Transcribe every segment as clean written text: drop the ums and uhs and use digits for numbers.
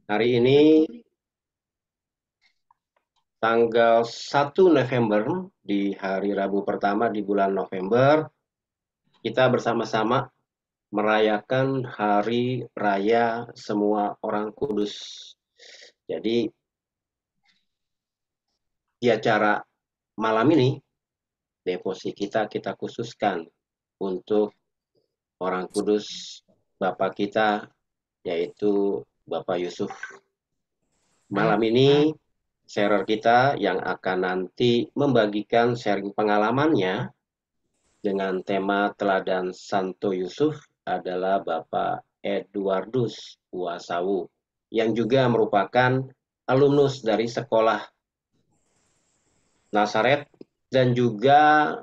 Hari ini tanggal 1 November, di hari Rabu pertama di bulan November, kita bersama-sama merayakan Hari Raya Semua Orang Kudus. Jadi di acara malam ini, devosi kita khususkan untuk Orang Kudus Bapak kita, yaitu Bapak Yusuf. Malam ini sharer kita yang akan nanti membagikan sharing pengalamannya dengan tema teladan Santo Yusuf adalah Bapak Eduardus Uwasawu yang juga merupakan alumnus dari sekolah Nazaret dan juga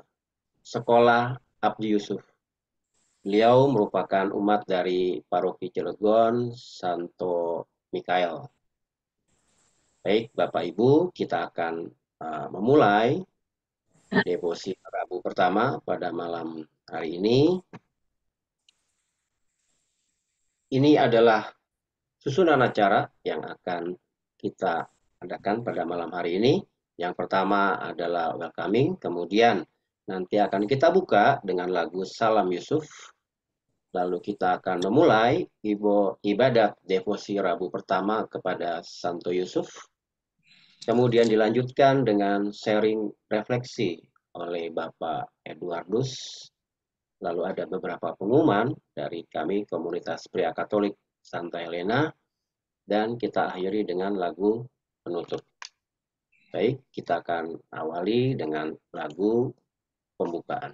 sekolah Abdi Yusuf. Beliau merupakan umat dari Paroki Cilegon Santo Mikael. Baik, Bapak Ibu, kita akan memulai devosi Rabu pertama pada malam hari ini. Ini adalah susunan acara yang akan kita adakan pada malam hari ini. Yang pertama adalah welcoming, kemudian nanti akan kita buka dengan lagu Salam Yusuf. Lalu kita akan memulai ibadat devosi Rabu pertama kepada Santo Yusuf. Kemudian dilanjutkan dengan sharing refleksi oleh Bapak Eduardus. Lalu ada beberapa pengumuman dari kami komunitas pria Katolik Santa Helena. Dan kita akhiri dengan lagu penutup. Baik, kita akan awali dengan lagu pembukaan.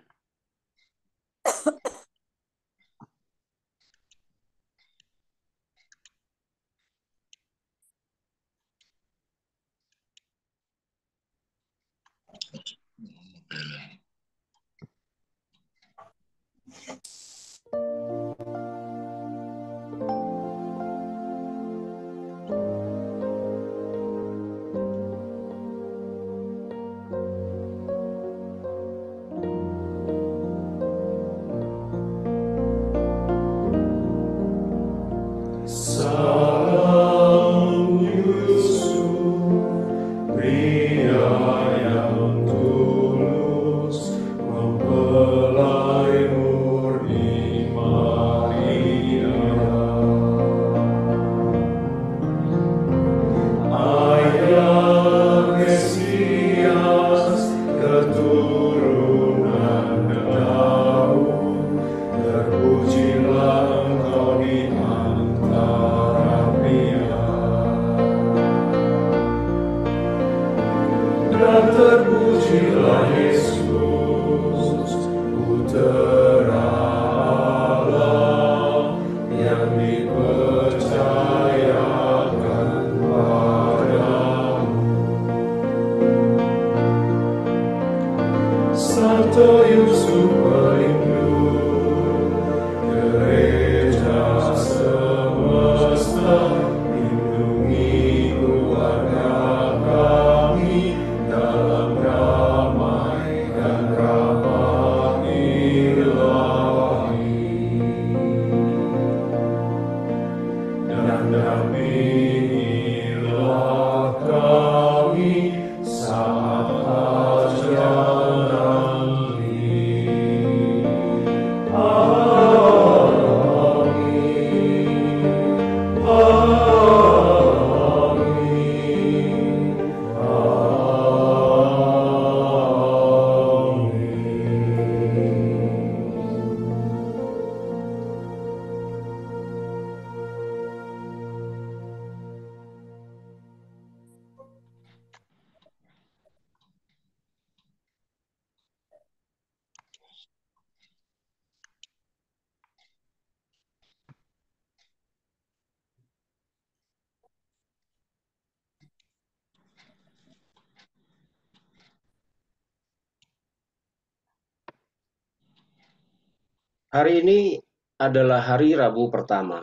Hari ini adalah hari Rabu pertama.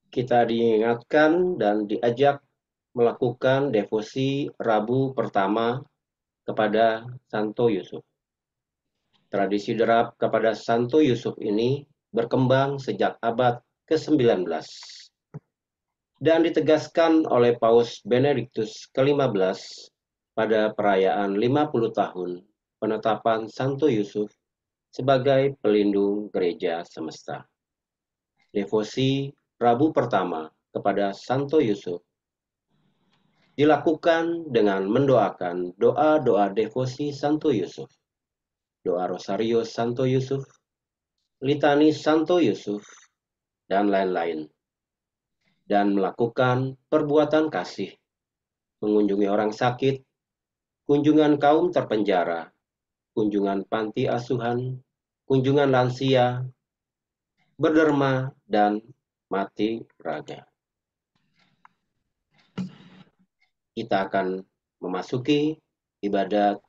Kita diingatkan dan diajak melakukan devosi Rabu pertama kepada Santo Yusuf. Tradisi derap kepada Santo Yusuf ini berkembang sejak abad ke-19. dan ditegaskan oleh Paus Benediktus ke-15 pada perayaan 50 tahun penetapan Santo Yusuf sebagai pelindung gereja semesta. Devosi Rabu pertama kepada Santo Yusuf dilakukan dengan mendoakan doa-doa devosi Santo Yusuf, doa Rosario Santo Yusuf, litani Santo Yusuf, dan lain-lain, dan melakukan perbuatan kasih, mengunjungi orang sakit, kunjungan kaum terpenjara, kunjungan panti asuhan, kunjungan lansia, berderma, dan mati raga. Kita akan memasuki ibadat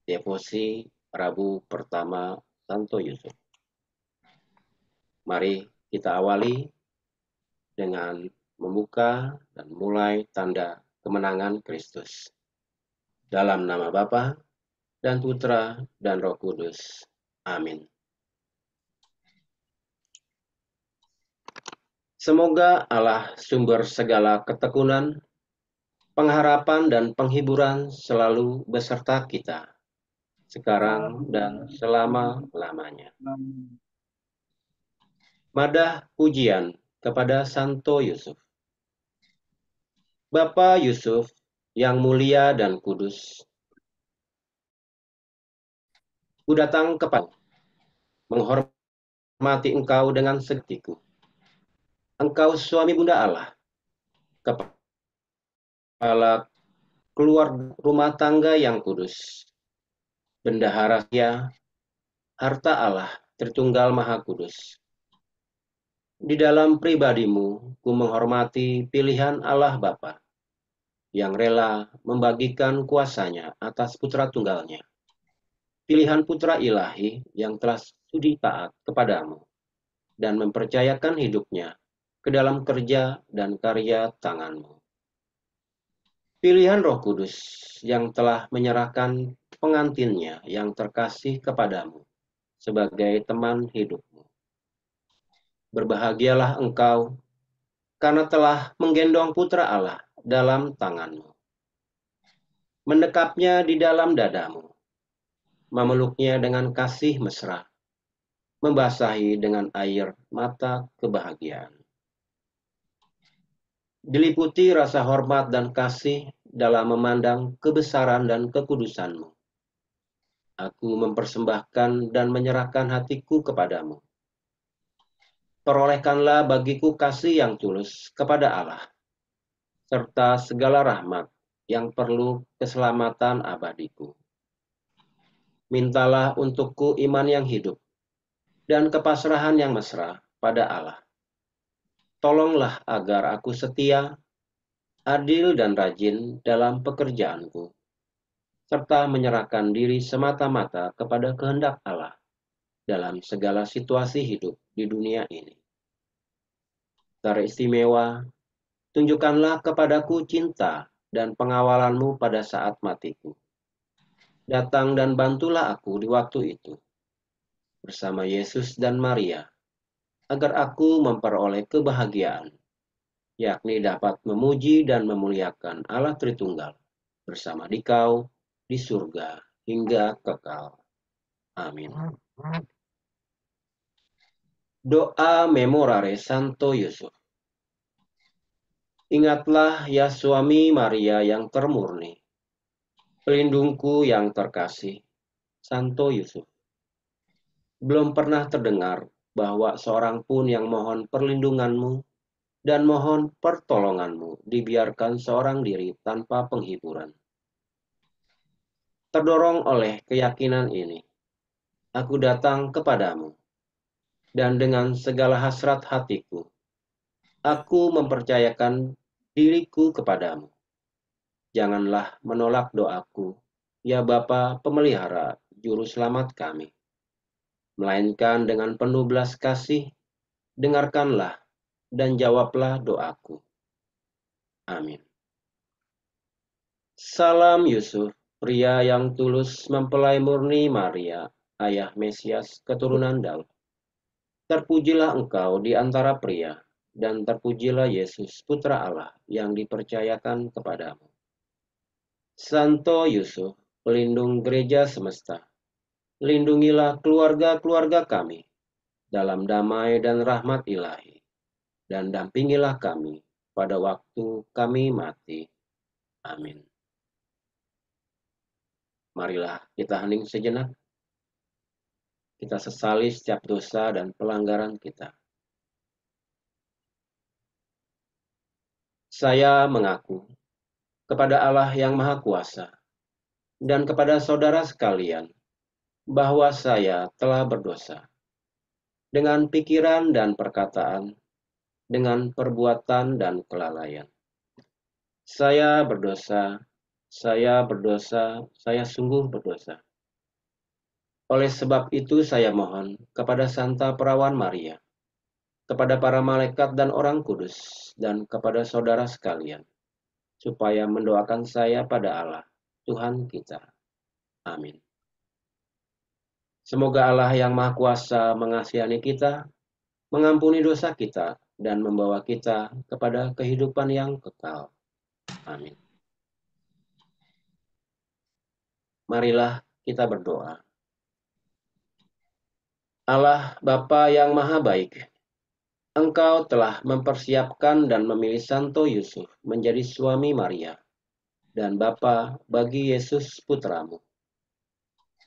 devosi Rabu pertama Santo Yusuf. Mari kita awali dengan membuka dan mulai tanda kemenangan Kristus. Dalam nama Bapa dan Putra dan Roh Kudus. Amin. Semoga Allah sumber segala ketekunan, pengharapan dan penghiburan selalu beserta kita, sekarang dan selama-lamanya. Madah pujian kepada Santo Yusuf. Bapa Yusuf yang mulia dan kudus, ku datang kepadamu, menghormati engkau dengan segetiku. Engkau suami bunda Allah, kepala keluar rumah tangga yang kudus, bendahara rahasia, harta Allah, Tritunggal Maha Kudus. Di dalam pribadimu, ku menghormati pilihan Allah Bapa, yang rela membagikan kuasanya atas putra tunggalnya. Pilihan putra ilahi yang telah sudi taat kepadamu, dan mempercayakan hidupnya ke dalam kerja dan karya tanganmu. Pilihan Roh Kudus yang telah menyerahkan pengantinnya yang terkasih kepadamu sebagai teman hidupmu. Berbahagialah engkau karena telah menggendong putra Allah dalam tanganmu, mendekapnya di dalam dadamu, memeluknya dengan kasih mesra, membasahi dengan air mata kebahagiaan. Diliputi rasa hormat dan kasih dalam memandang kebesaran dan kekudusanmu. Aku mempersembahkan dan menyerahkan hatiku kepadamu. Perolehkanlah bagiku kasih yang tulus kepada Allah, serta segala rahmat yang perlu keselamatan abadiku. Mintalah untukku iman yang hidup dan kepasrahan yang mesra pada Allah. Tolonglah agar aku setia, adil dan rajin dalam pekerjaanku, serta menyerahkan diri semata-mata kepada kehendak Allah dalam segala situasi hidup di dunia ini. Secara istimewa, tunjukkanlah kepadaku cinta dan pengawalanmu pada saat matiku. Datang dan bantulah aku di waktu itu, bersama Yesus dan Maria, agar aku memperoleh kebahagiaan, yakni dapat memuji dan memuliakan Allah Tritunggal bersama dikau di surga hingga kekal. Amin. Doa Memorare Santo Yusuf. Ingatlah ya suami Maria yang termurni, pelindungku yang terkasih, Santo Yusuf. Belum pernah terdengar bahwa seorang pun yang mohon perlindunganmu dan mohon pertolonganmu dibiarkan seorang diri tanpa penghiburan. Terdorong oleh keyakinan ini, aku datang kepadamu, dan dengan segala hasrat hatiku, aku mempercayakan diriku kepadamu. Janganlah menolak doaku, ya Bapa Pemelihara Juru Selamat kami. Melainkan dengan penuh belas kasih, dengarkanlah dan jawablah doaku. Amin. Salam Yusuf, pria yang tulus mempelai murni Maria, ayah Mesias keturunan Daud. Terpujilah engkau di antara pria, dan terpujilah Yesus, Putra Allah, yang dipercayakan kepadamu. Santo Yusuf, pelindung gereja semesta, lindungilah keluarga-keluarga kami dalam damai dan rahmat ilahi, dan dampingilah kami pada waktu kami mati. Amin. Marilah kita hening sejenak. Kita sesali setiap dosa dan pelanggaran kita. Saya mengaku kepada Allah yang Maha Kuasa dan kepada saudara sekalian bahwa saya telah berdosa dengan pikiran dan perkataan, dengan perbuatan dan kelalaian. Saya berdosa, saya sungguh berdosa. Oleh sebab itu saya mohon kepada Santa Perawan Maria, kepada para malaikat dan orang kudus, dan kepada saudara sekalian, supaya mendoakan saya pada Allah, Tuhan kita. Amin. Semoga Allah yang Maha Kuasa mengasihani kita, mengampuni dosa kita, dan membawa kita kepada kehidupan yang kekal. Amin. Marilah kita berdoa. Allah Bapa yang Maha Baik, Engkau telah mempersiapkan dan memilih Santo Yusuf menjadi suami Maria dan Bapa bagi Yesus putramu.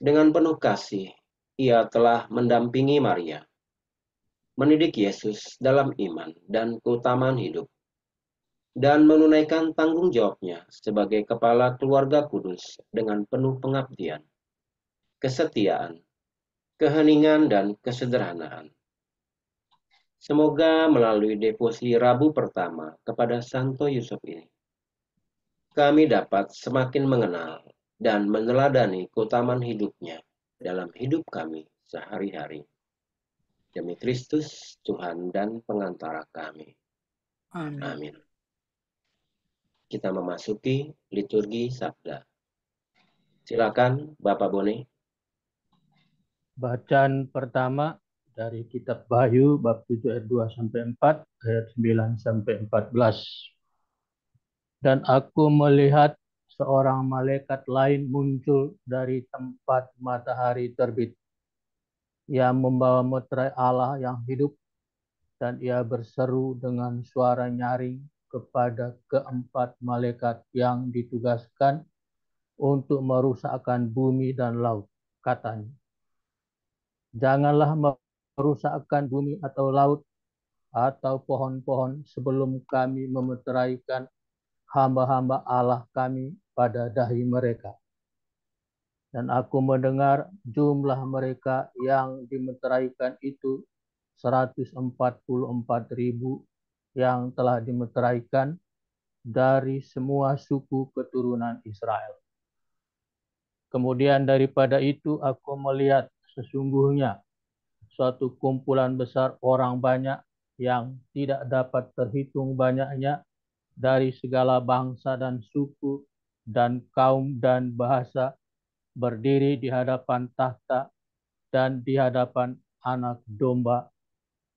Dengan penuh kasih, ia telah mendampingi Maria, mendidik Yesus dalam iman dan keutamaan hidup, dan menunaikan tanggung jawabnya sebagai kepala keluarga kudus dengan penuh pengabdian, kesetiaan, keheningan, dan kesederhanaan. Semoga melalui devosi Rabu pertama kepada Santo Yusuf ini, kami dapat semakin mengenal dan meneladani keutamaan hidupnya dalam hidup kami sehari-hari. Demi Kristus, Tuhan dan pengantara kami. Amin. Amin. Kita memasuki liturgi Sabda. Silakan Bapak Bone. Bacaan pertama dari kitab Wahyu bab 7 ayat 2 sampai 4, ayat 9 sampai 14. Dan aku melihat seorang malaikat lain muncul dari tempat matahari terbit. Ia membawa meterai Allah yang hidup, dan ia berseru dengan suara nyaring kepada keempat malaikat yang ditugaskan untuk merusakkan bumi dan laut. Katanya, janganlah merusakkan bumi atau laut atau pohon-pohon sebelum kami memeteraikan hamba-hamba Allah kami pada dahi mereka. Dan aku mendengar jumlah mereka yang dimeteraikan itu 144.000 yang telah dimeteraikan dari semua suku keturunan Israel. Kemudian daripada itu aku melihat sesungguhnya suatu kumpulan besar orang banyak yang tidak dapat terhitung banyaknya dari segala bangsa dan suku dan kaum dan bahasa berdiri di hadapan tahta dan di hadapan Anak Domba,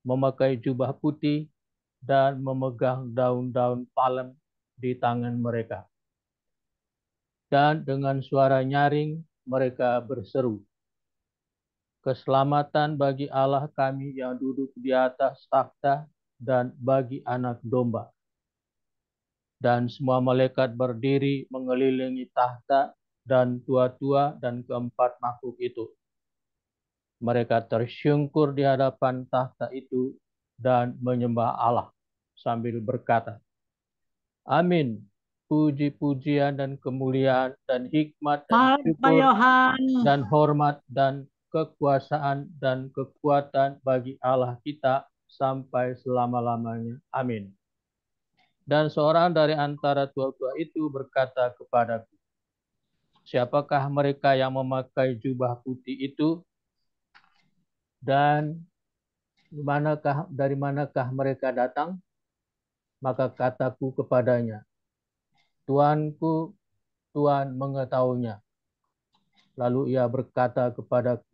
memakai jubah putih dan memegang daun-daun palem di tangan mereka. Dan dengan suara nyaring mereka berseru, keselamatan bagi Allah kami yang duduk di atas takhta dan bagi Anak Domba. Dan semua malaikat berdiri mengelilingi takhta dan tua-tua dan keempat makhluk itu. Mereka tersungkur di hadapan takhta itu dan menyembah Allah sambil berkata, Amin. Puji-pujian dan kemuliaan dan hikmat dan syukur dan hormat dan kekuasaan dan kekuatan bagi Allah kita sampai selama-lamanya. Amin. Dan seorang dari antara tua-tua itu berkata kepadaku, siapakah mereka yang memakai jubah putih itu, dan dari manakah mereka datang? Maka kataku kepadanya, Tuanku, Tuhan mengetahuinya. Lalu ia berkata kepadaku,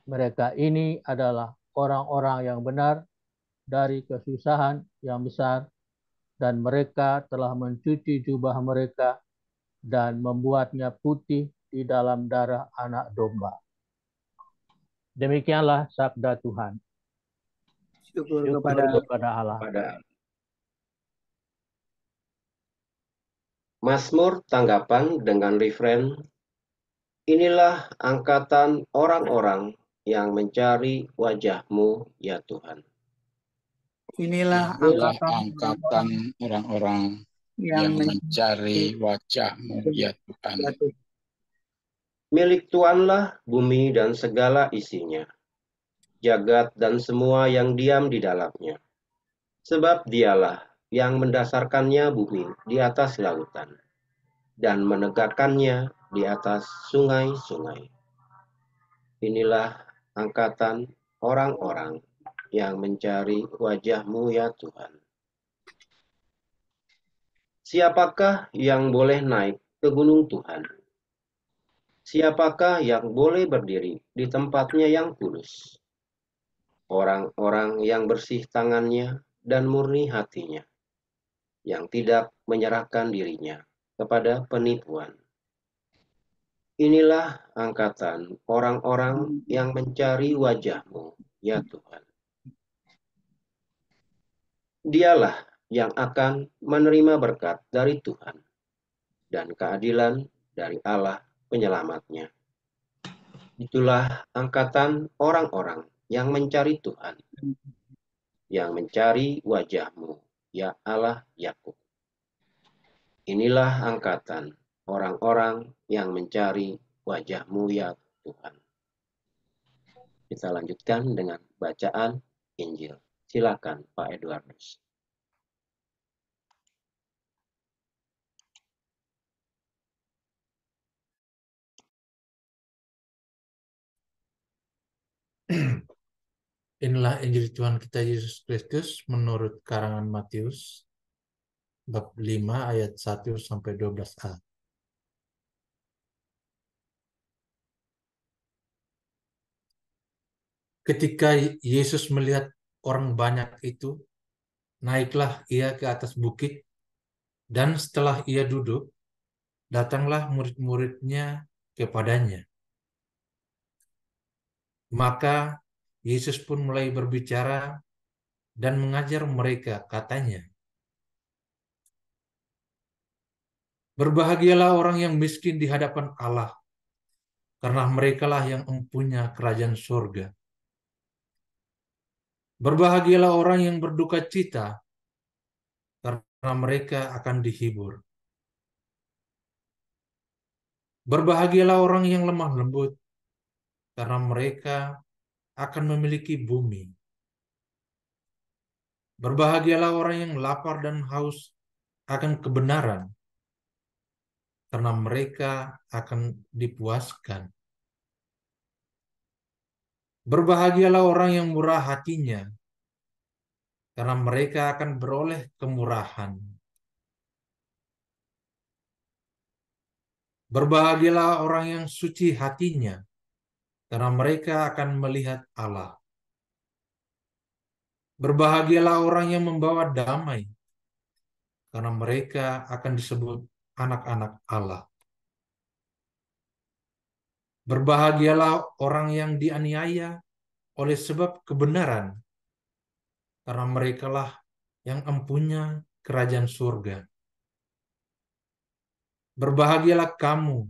mereka ini adalah orang-orang yang benar dari kesusahan yang besar, dan mereka telah mencuci jubah mereka dan membuatnya putih di dalam darah anak domba. Demikianlah sabda Tuhan. Syukur Syukur kepada kepada Allah. Pada Mazmur tanggapan dengan referen, inilah angkatan orang-orang yang mencari wajah-Mu, ya Tuhan. inilah Inilah angkatan angkatan orang-orang yang mencari wajah-Mu, ya Tuhan. Milik Tuhanlah bumi dan segala isinya, jagat dan semua yang diam di dalamnya. Sebab Dialah yang mendasarkannya bumi di atas lautan, dan menegakkannya di atas sungai-sungai. Inilah angkatan orang-orang yang mencari wajah-Mu, ya Tuhan. Siapakah yang boleh naik ke gunung Tuhan? Siapakah yang boleh berdiri di tempatnya yang kudus? Orang-orang yang bersih tangannya dan murni hatinya, yang tidak menyerahkan dirinya kepada penipuan. Inilah angkatan orang-orang yang mencari wajah-Mu, ya Tuhan. Dialah yang akan menerima berkat dari Tuhan dan keadilan dari Allah penyelamatnya. Itulah angkatan orang-orang yang mencari Tuhan, yang mencari wajah-Mu, ya Allah Yakub. Inilah angkatan orang-orang yang mencari wajah-Mu, ya Tuhan. Kita lanjutkan dengan bacaan Injil. Silakan Pak Edwardus. Inilah Injil Tuhan kita Yesus Kristus menurut karangan Matius bab 5 ayat 1 sampai 12a. Ketika Yesus melihat orang banyak itu, naiklah ia ke atas bukit, dan setelah ia duduk, datanglah murid-muridnya kepadanya. Maka Yesus pun mulai berbicara dan mengajar mereka, katanya, "Berbahagialah orang yang miskin di hadapan Allah, karena merekalah yang empunya kerajaan surga. Berbahagialah orang yang berduka cita, karena mereka akan dihibur. Berbahagialah orang yang lemah lembut, karena mereka akan memiliki bumi. Berbahagialah orang yang lapar dan haus akan kebenaran, karena mereka akan dipuaskan. Berbahagialah orang yang murah hatinya, karena mereka akan beroleh kemurahan. Berbahagialah orang yang suci hatinya, karena mereka akan melihat Allah. Berbahagialah orang yang membawa damai, karena mereka akan disebut anak-anak Allah. Berbahagialah orang yang dianiaya oleh sebab kebenaran, karena merekalah yang empunya kerajaan surga. Berbahagialah kamu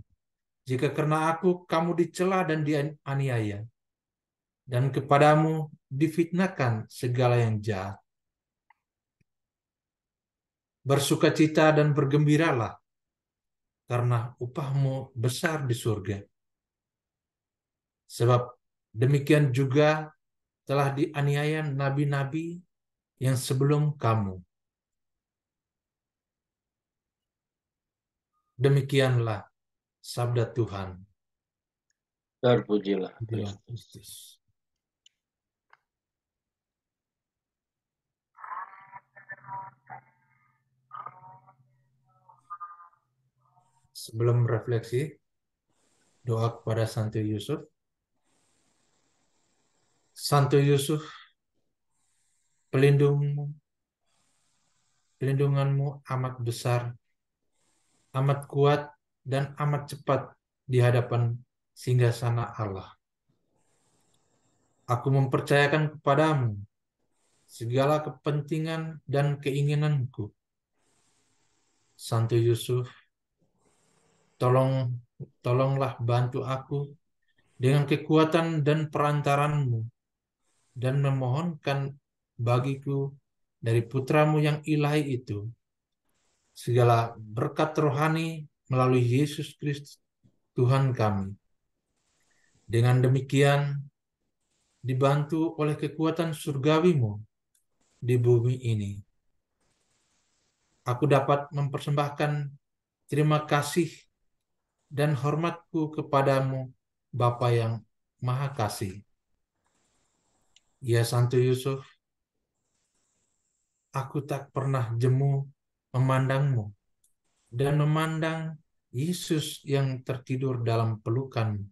jika karena aku kamu dicela dan dianiaya, dan kepadamu difitnahkan segala yang jahat. Bersukacita dan bergembiralah, karena upahmu besar di surga. Sebab demikian juga telah dianiaya nabi-nabi yang sebelum kamu. Demikianlah sabda Tuhan. Terpujilah Dia Kristus. Kristus. Sebelum refleksi, doa kepada Santo Yusuf. Santo Yusuf, pelindungmu, pelindunganmu amat besar, amat kuat, dan amat cepat di hadapan singgasana Allah. Aku mempercayakan kepadamu segala kepentingan dan keinginanku. Santo Yusuf, tolonglah bantu aku dengan kekuatan dan perantaranmu, dan memohonkan bagiku dari putramu yang ilahi itu segala berkat rohani melalui Yesus Kristus Tuhan kami. Dengan demikian, dibantu oleh kekuatan surgawimu di bumi ini, aku dapat mempersembahkan terima kasih dan hormatku kepadamu, Bapa yang Maha Kasih. Ya Santo Yusuf, aku tak pernah jemu memandangmu dan memandang Yesus yang tertidur dalam pelukanmu.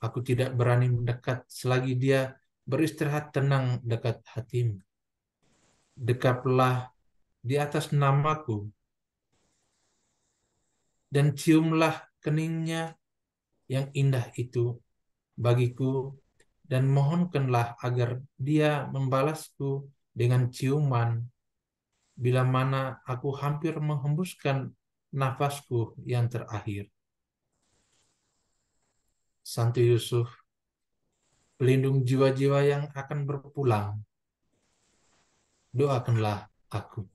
Aku tidak berani mendekat selagi dia beristirahat tenang dekat hatimu. Dekaplah di atas namaku dan ciumlah keningnya yang indah itu bagiku, dan mohonkanlah agar dia membalasku dengan ciuman bila mana aku hampir menghembuskan nafasku yang terakhir. Santo Yusuf, pelindung jiwa-jiwa yang akan berpulang, doakanlah aku.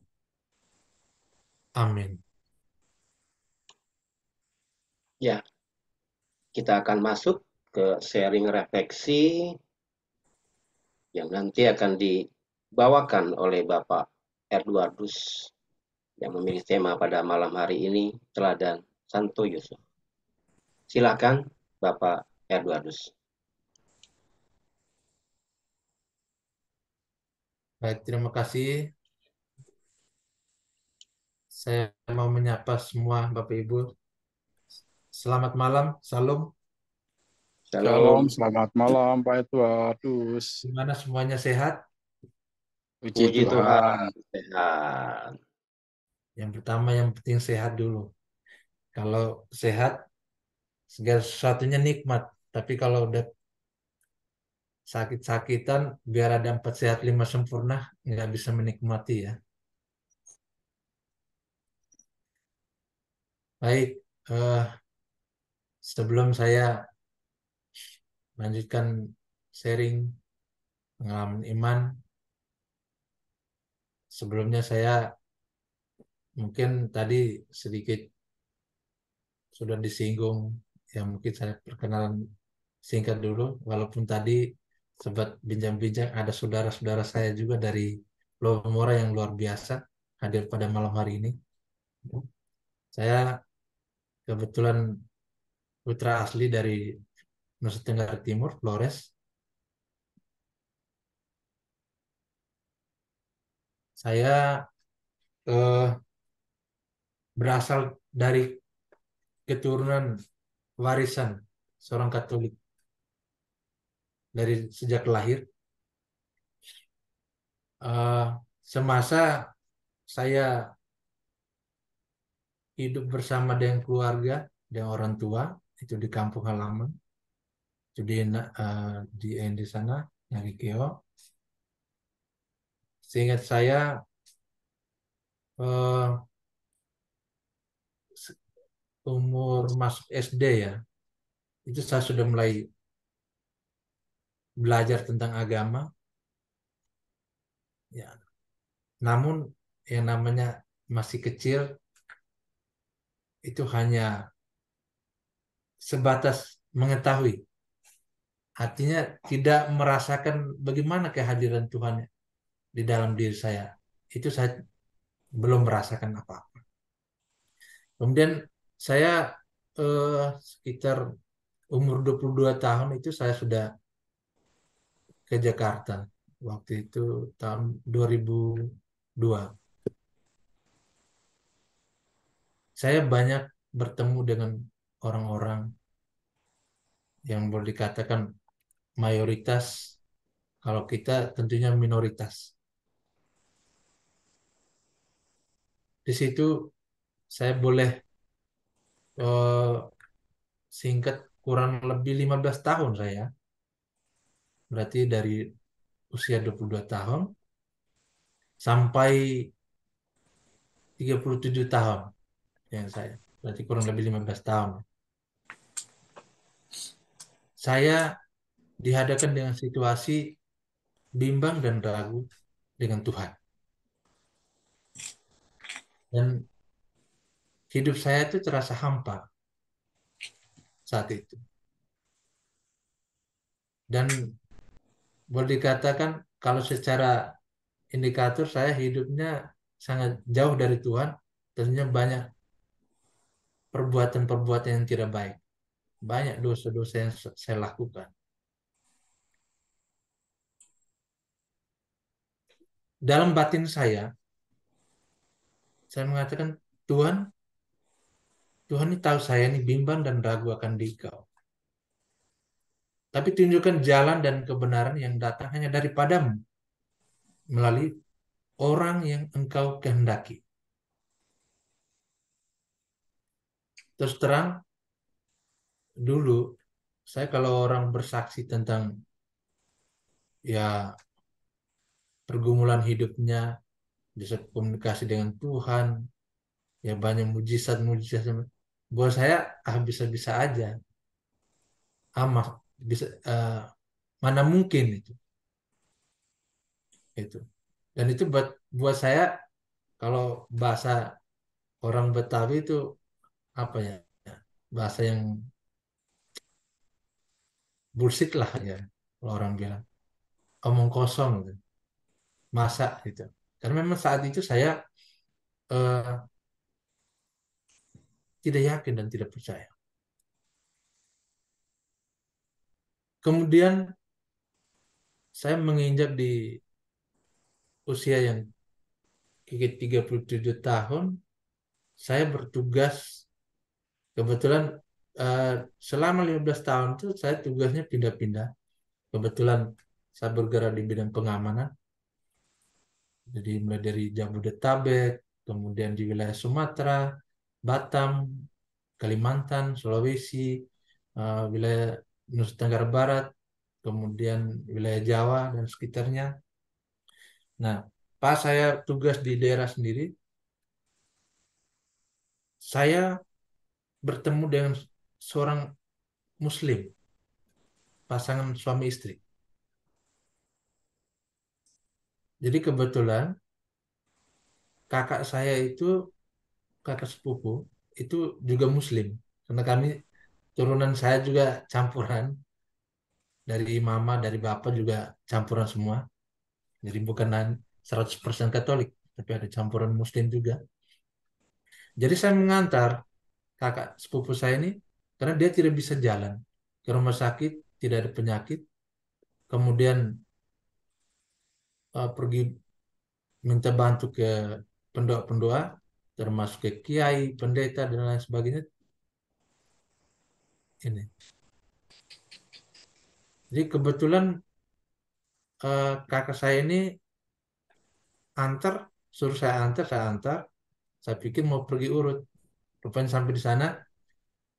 Amin. Ya, kita akan masuk ke sharing refleksi yang nanti akan dibawakan oleh Bapak Edwardus yang memilih tema pada malam hari ini, teladan Santo Yusuf. Silakan Bapak Edwardus. Baik, terima kasih. Saya mau menyapa semua Bapak Ibu. Selamat malam, salam. Shalom, Shalom. selamat malam Pak Edwardus. Gimana semuanya sehat? Puji Puji Tuhan. Tuhan, sehat. Yang pertama yang penting sehat dulu. Kalau sehat, segala sesuatunya nikmat. Tapi kalau udah sakit-sakitan, biar ada 4 sehat 5 sempurna, nggak bisa menikmati ya. Baik, sebelum saya lanjutkan sharing pengalaman iman, sebelumnya saya mungkin tadi sedikit sudah disinggung, ya mungkin saya perkenalan singkat dulu, walaupun tadi sempat bincang-bincang ada saudara-saudara saya juga dari Lomora yang luar biasa hadir pada malam hari ini. Saya kebetulan putra asli dari Nusa Tenggara Timur, Flores. Saya berasal dari keturunan warisan seorang Katolik dari sejak lahir. Semasa saya hidup bersama dengan keluarga dan orang tua itu di kampung halaman, itu di sana Nyarikeo. Seingat saya umur masuk SD ya, itu saya sudah mulai belajar tentang agama. Ya, namun yang namanya masih kecil itu hanya sebatas mengetahui. Artinya tidak merasakan bagaimana kehadiran Tuhan di dalam diri saya. Itu saya belum merasakan apa-apa. Kemudian saya sekitar umur 22 tahun itu saya sudah ke Jakarta. Waktu itu tahun 2002. Saya banyak bertemu dengan orang-orang yang boleh dikatakan mayoritas Kalau kita tentunya minoritas. Di situ saya boleh eh, singkat kurang lebih 15 tahun saya. Berarti dari usia 22 tahun sampai 37 tahun yang saya. Berarti kurang lebih 15 tahun. Saya dihadapkan dengan situasi bimbang dan ragu dengan Tuhan. Dan hidup saya itu terasa hampa saat itu. Dan boleh dikatakan kalau secara indikator saya hidupnya sangat jauh dari Tuhan, tentunya banyak perbuatan-perbuatan yang tidak baik. Banyak dosa-dosa yang saya lakukan. Dalam batin saya mengatakan, Tuhan, Tuhan ini tahu saya ini bimbang dan ragu akan Dikau. Tapi tunjukkan jalan dan kebenaran yang datang hanya daripadamu, melalui orang yang Engkau kehendaki. Terus terang, dulu, saya kalau orang bersaksi tentang ya pergumulan hidupnya, bisa komunikasi dengan Tuhan, ya banyak mujizat-mujizat. Buat saya, bisa-bisa aja. Bisa, mana mungkin itu. Dan itu buat saya, kalau bahasa orang Betawi itu apa ya, bahasa yang bullshit lah ya, kalau orang bilang omong kosong gitu, masa gitu. Karena memang saat itu saya eh, tidak yakin dan tidak percaya. Kemudian saya menginjak di usia yang 37 tahun, saya bertugas kebetulan, eh, selama 15 tahun itu saya tugasnya pindah-pindah. Kebetulan saya bergerak di bidang pengamanan, jadi mulai dari Jabodetabek, kemudian di wilayah Sumatera, Batam, Kalimantan, Sulawesi, wilayah Nusa Tenggara Barat, kemudian wilayah Jawa dan sekitarnya. Nah, pas saya tugas di daerah sendiri, saya bertemu dengan seorang Muslim, pasangan suami istri. Jadi kebetulan kakak saya itu, kakak sepupu, itu juga Muslim. Karena kami, turunan saya juga campuran, dari mama, dari bapak juga campuran semua. Jadi bukan 100% Katolik, tapi ada campuran Muslim juga. Jadi saya mengantar kakak sepupu saya ini, karena dia tidak bisa jalan ke rumah sakit, tidak ada penyakit. Kemudian pergi minta bantu ke pendoa-pendoa, termasuk ke kiai, pendeta, dan lain sebagainya. Ini. Jadi kebetulan kakak saya ini antar, suruh saya antar. Saya pikir mau pergi urut. Rupanya sampai di sana,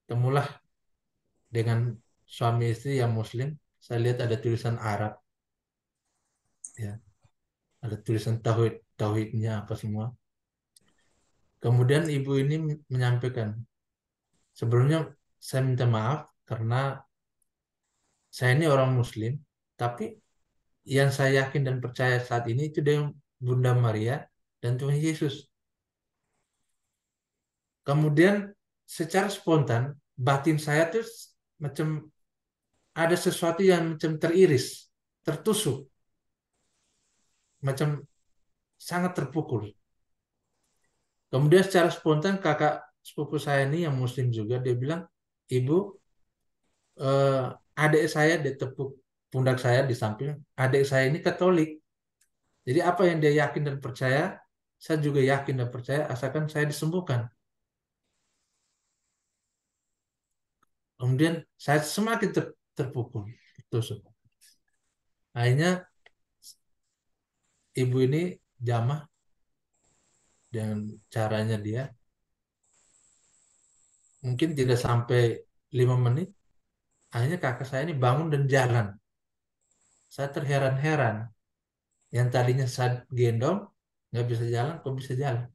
temulah dengan suami istri yang Muslim. Saya lihat ada tulisan Arab, ya, ada tulisan tauhidnya apa semua. Kemudian ibu ini menyampaikan, sebelumnya saya minta maaf karena saya ini orang Muslim, tapi yang saya yakin dan percaya saat ini itu dengan Bunda Maria dan Tuhan Yesus. Kemudian secara spontan batin saya tuh macam ada sesuatu yang macam teriris, tertusuk, macam sangat terpukul. Kemudian secara spontan kakak sepupu saya ini yang Muslim juga, dia bilang, Ibu, eh, adik saya, dia tepuk pundak saya di samping, adik saya ini Katolik. Jadi apa yang dia yakin dan percaya, saya juga yakin dan percaya asalkan saya disembuhkan. Kemudian saya semakin terpukul, tertusuk. Akhirnya ibu ini jamah dengan caranya dia. Mungkin tidak sampai 5 menit, akhirnya kakak saya ini bangun dan jalan. Saya terheran-heran. Yang tadinya saya gendong, nggak bisa jalan, kok bisa jalan.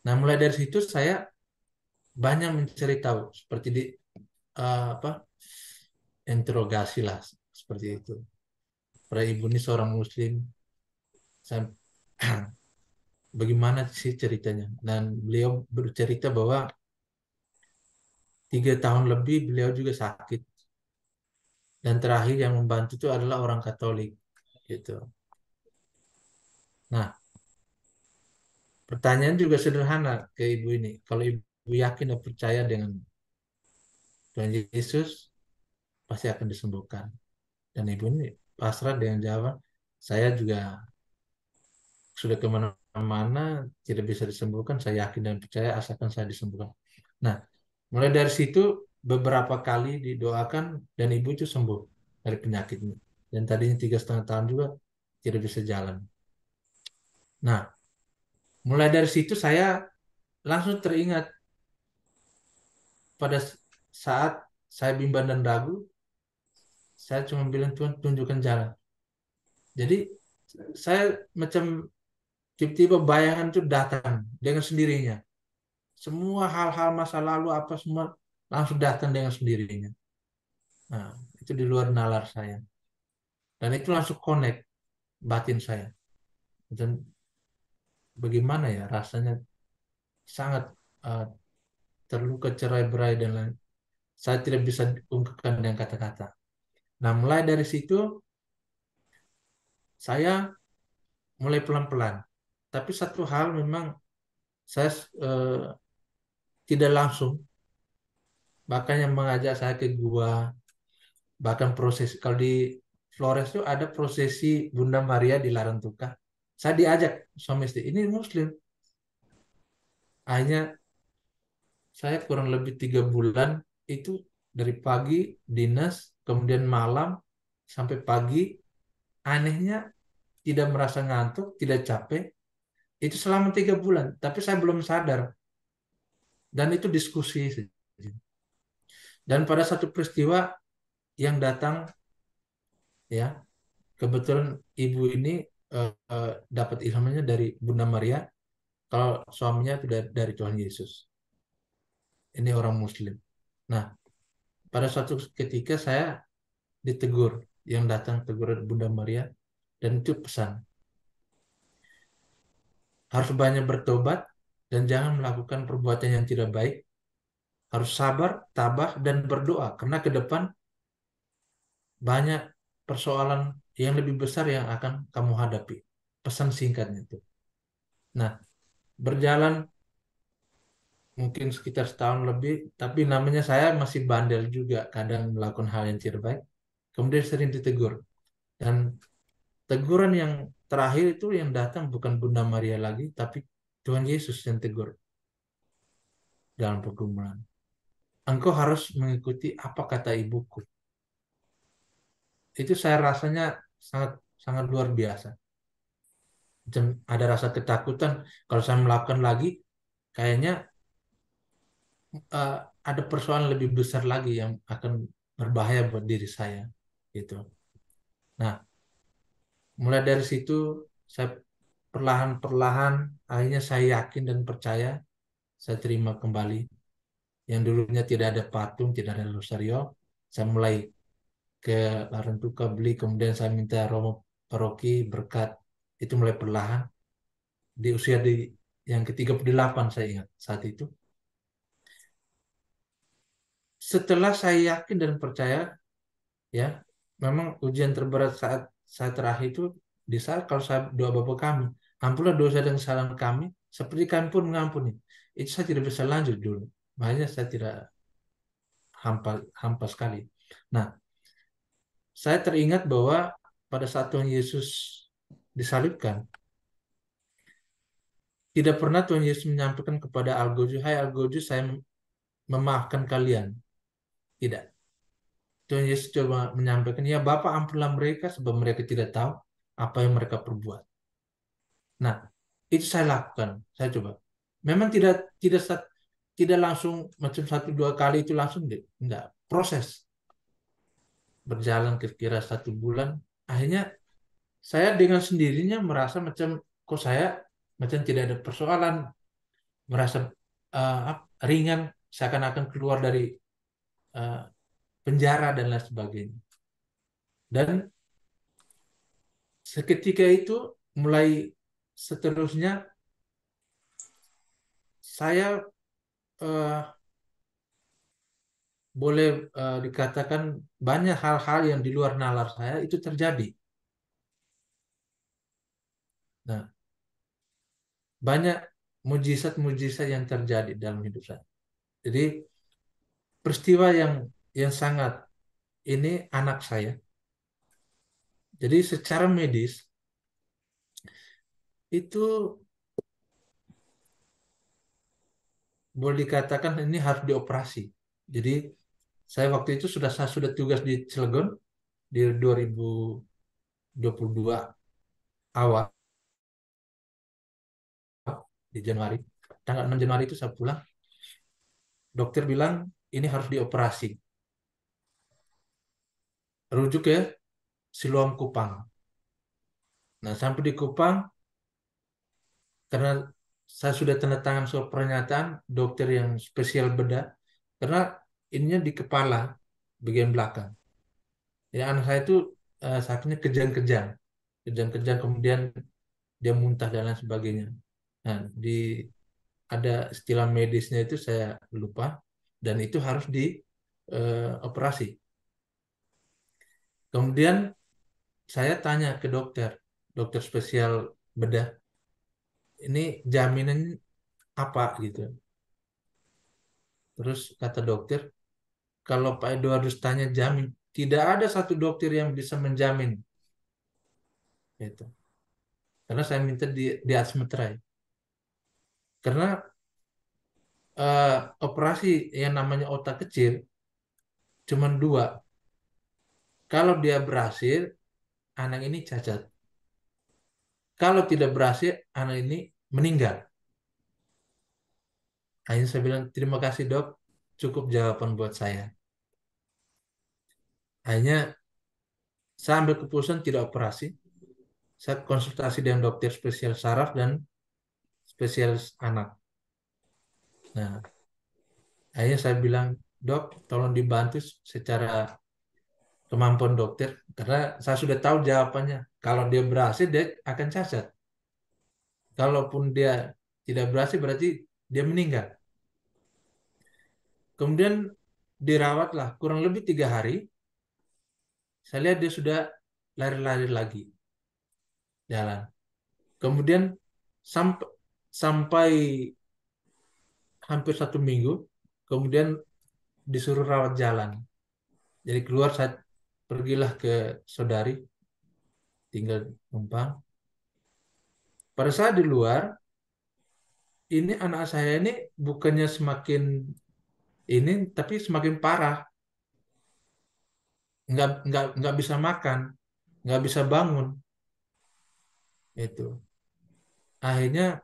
Nah, mulai dari situ saya banyak mencari tahu, seperti di apa interogasi lah, seperti itu. Para ibu ini seorang muslim, saya, bagaimana sih ceritanya? Dan beliau bercerita bahwa 3 tahun lebih beliau juga sakit. Dan terakhir yang membantu itu adalah orang Katolik, gitu. Nah, pertanyaan juga sederhana ke ibu ini. Kalau ibu yakin dan percaya dengan Tuhan Yesus, pasti akan disembuhkan. Dan ibu ini pasrah dengan jawaban, saya juga sudah kemana-mana, tidak bisa disembuhkan, saya yakin dan percaya asalkan saya disembuhkan. Nah, mulai dari situ beberapa kali didoakan dan ibu itu sembuh dari penyakitnya. Dan tadinya 3,5 tahun juga tidak bisa jalan. Nah, mulai dari situ saya langsung teringat pada saat saya bimbang dan ragu, saya cuma bilang Tuhan tunjukkan jalan. Jadi saya macam tiba-tiba bayangan itu datang dengan sendirinya. Semua hal-hal masa lalu apa semua langsung datang dengan sendirinya. Nah, itu di luar nalar saya. Dan itu langsung connect batin saya. Dan bagaimana ya rasanya sangat uh, terluka cerai-berai dan lain. Saya tidak bisa ungkapkan dengan kata-kata. Nah, mulai dari situ saya mulai pelan-pelan. Tapi satu hal memang saya tidak langsung, bahkan yang mengajak saya ke gua, bahkan proses kalau di Flores itu ada prosesi Bunda Maria di Larantuka. Saya diajak suami istri, ini Muslim. Akhirnya saya kurang lebih 3 bulan itu dari pagi dinas, kemudian malam sampai pagi. Anehnya tidak merasa ngantuk, tidak capek. Itu selama 3 bulan, tapi saya belum sadar. Dan itu diskusi saja. Dan pada satu peristiwa yang datang, ya kebetulan ibu ini dapat ilhamnya dari Bunda Maria, kalau suaminya itu dari Tuhan Yesus. Ini orang Muslim. Nah, pada suatu ketika saya ditegur, yang datang tegur Bunda Maria, dan itu pesan. Harus banyak bertobat dan jangan melakukan perbuatan yang tidak baik. Harus sabar, tabah, dan berdoa. Karena ke depan banyak persoalan yang lebih besar yang akan kamu hadapi. Pesan singkatnya itu. Nah, berjalan mungkin sekitar setahun lebih, tapi namanya saya masih bandel juga, kadang melakukan hal yang tidak baik. Kemudian sering ditegur. Dan teguran yang terakhir itu yang datang bukan Bunda Maria lagi, tapi Tuhan Yesus yang tegur dalam pergumulan. Engkau harus mengikuti apa kata ibuku. Itu saya rasanya sangat sangat luar biasa. Macam ada rasa ketakutan kalau saya melakukan lagi, kayaknya ada persoalan lebih besar lagi yang akan berbahaya buat diri saya, gitu. Nah, mulai dari situ saya perlahan-perlahan akhirnya saya yakin dan percaya, saya terima kembali. Yang dulunya tidak ada patung, tidak ada rosario, saya mulai ke Larantuka beli, kemudian saya minta Romo Paroki berkat. Itu mulai perlahan di usia yang ke-38 saya ingat saat itu. Setelah saya yakin dan percaya, ya memang ujian terberat saat saya terakhir itu di saat kalau saya doa Bapa kami, ampunilah dosa dan kesalahan kami seperti kami pun mengampuni. Itu saya tidak bisa lanjut dulu, makanya saya tidak hampa sekali. Nah, saya teringat bahwa pada saat Tuhan Yesus disalibkan, tidak pernah Tuhan Yesus menyampaikan kepada Algojo, hai Algojo, saya memaafkan kalian. Tidak. Tuhan Yesus coba menyampaikan, ya Bapa ampunlah mereka sebab mereka tidak tahu apa yang mereka perbuat. Nah, itu saya lakukan, saya coba. Memang tidak langsung macam 1-2 kali itu langsung deh, enggak. Proses berjalan kira-kira 1 bulan, akhirnya saya dengan sendirinya merasa macam kok saya macam tidak ada persoalan, merasa ringan, seakan-akan keluar dari uh, penjara dan lain sebagainya. Dan seketika itu mulai seterusnya saya uh, boleh dikatakan banyak hal-hal yang di luar nalar saya itu terjadi. Nah, banyak mujizat-mujizat yang terjadi dalam hidup saya. Jadi peristiwa yang sangat ini anak saya. Jadi secara medis itu boleh dikatakan ini harus dioperasi. Jadi waktu itu saya sudah tugas di Cilegon di 2022 awal di Januari. Tanggal 6 Januari itu saya pulang. Dokter bilang ini harus dioperasi. Rujuk ke Siloam Kupang. Nah, sampai di Kupang karena saya sudah tanda tangan surat pernyataan dokter yang spesial bedah karena ininya di kepala bagian belakang. Ya anak saya itu sakitnya kejang-kejang, kemudian dia muntah dan lain sebagainya. Nah, ada istilah medisnya itu saya lupa dan itu harus dioperasi. Kemudian saya tanya ke dokter spesial bedah, ini jaminan apa gitu. Terus kata dokter, kalau Pak Edwardus tanya jamin, tidak ada satu dokter yang bisa menjamin itu. Karena saya minta di atas meterai. Karena operasi yang namanya otak kecil cuma 2. Kalau dia berhasil, anak ini cacat. Kalau tidak berhasil, anak ini meninggal. Akhirnya saya bilang, terima kasih dok, cukup jawaban buat saya. Akhirnya saya ambil keputusan tidak operasi. Saya konsultasi dengan dokter spesial saraf dan spesialis anak. Nah, akhirnya saya bilang, dok, tolong dibantu secara kemampuan dokter. Karena saya sudah tahu jawabannya. Kalau dia berhasil, dia akan cacat. Kalaupun dia tidak berhasil, berarti dia meninggal. Kemudian dirawatlah kurang lebih 3 hari. Saya lihat dia sudah lari-lari lagi jalan. Kemudian sampai hampir 1 minggu, kemudian disuruh rawat jalan. Jadi keluar saya pergilah ke saudari, tinggal numpang. Pada saat di luar, ini anak saya ini bukannya semakin ini, tapi semakin parah. Nggak bisa makan, nggak bisa bangun. Itu. Akhirnya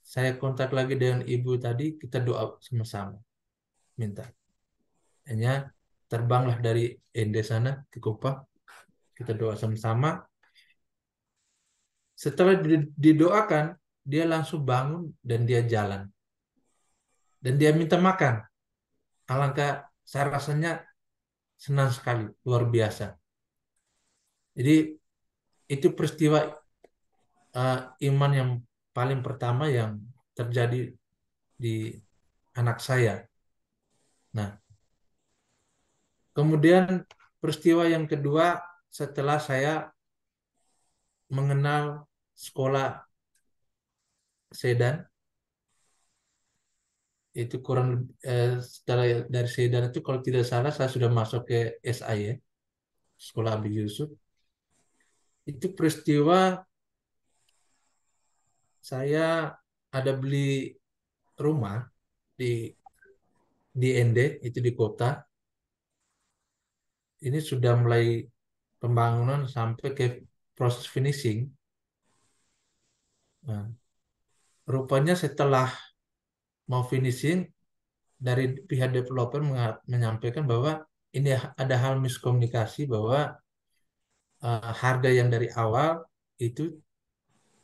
saya kontak lagi dengan ibu tadi, kita doa sama-sama, minta. Hanya terbanglah dari Ende sana ke Kupang, kita doa sama-sama. Setelah didoakan, dia langsung bangun dan dia jalan. Dan dia minta makan. Alangkah saya rasanya senang sekali, luar biasa. Jadi itu peristiwa iman yang paling pertama yang terjadi di anak saya. Nah, kemudian peristiwa yang kedua setelah saya mengenal sekolah Sedan, itu kurang setelah dari Sedan itu kalau tidak salah saya sudah masuk ke SAY, Sekolah Abi Yusuf. Itu peristiwa saya ada beli rumah di Ende, itu di kota. Ini sudah mulai pembangunan sampai ke proses finishing. Nah, rupanya setelah mau finishing, dari pihak developer menyampaikan bahwa ini ada hal miskomunikasi, bahwa harga yang dari awal itu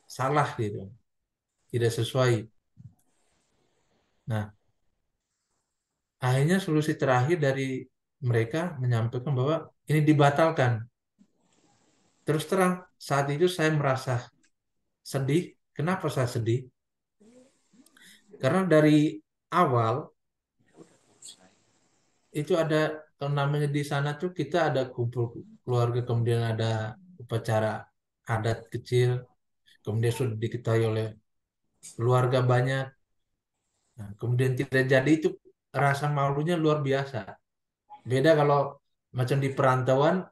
salah gitu, tidak sesuai. Nah, akhirnya solusi terakhir dari mereka menyampaikan bahwa ini dibatalkan. Terus terang, saat itu saya merasa sedih. Kenapa saya sedih? Karena dari awal itu ada, kalau namanya di sana tuh kita ada kumpul keluarga, kemudian ada upacara adat kecil, kemudian sudah diketahui oleh keluarga banyak. Nah, kemudian tidak jadi, itu rasa malunya luar biasa. Beda kalau macam di perantauan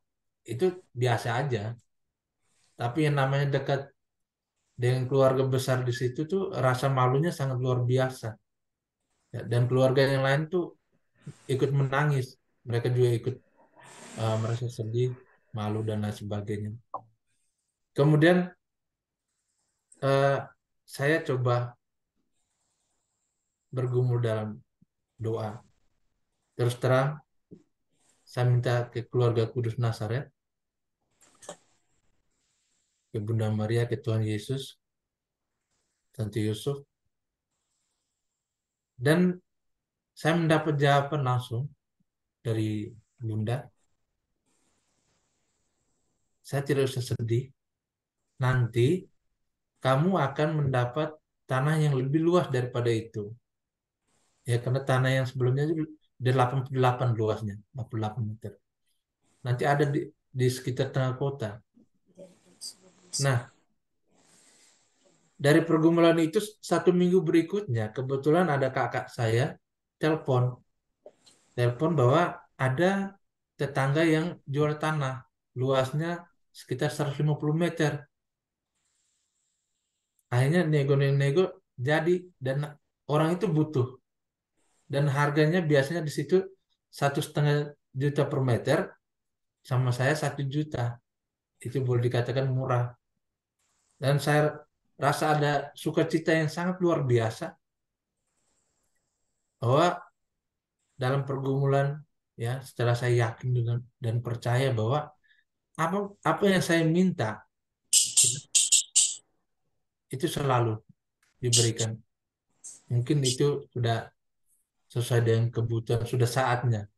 itu biasa aja. Tapi yang namanya dekat dengan keluarga besar di situ tuh rasa malunya sangat luar biasa. Ya, dan keluarga yang lain tuh ikut menangis. Mereka juga ikut merasa sedih, malu dan lain sebagainya. Kemudian eh, saya coba bergumul dalam doa. Terus terang, saya minta ke keluarga Kudus Nazaret, ke Bunda Maria, ke Tuhan Yesus, Santo Yusuf, dan saya mendapat jawaban langsung dari Bunda. Saya tidak usah sedih. Nanti kamu akan mendapat tanah yang lebih luas daripada itu. Ya, karena tanah yang sebelumnya itu 88 luasnya, 88 meter. Nanti ada di sekitar tengah kota. Nah, dari pergumulan itu 1 minggu berikutnya, kebetulan ada kakak saya telepon, bahwa ada tetangga yang jual tanah, luasnya sekitar 150 meter. Akhirnya nego-nego jadi, dan orang itu butuh, dan harganya biasanya di situ 1,5 juta per meter, sama saya 1 juta. Itu boleh dikatakan murah. Dan saya rasa ada sukacita yang sangat luar biasa bahwa dalam pergumulan, ya, setelah saya yakin dan percaya bahwa apa apa yang saya minta itu selalu diberikan. Mungkin itu sudah sesuai dengan kebutuhan, sudah saatnya.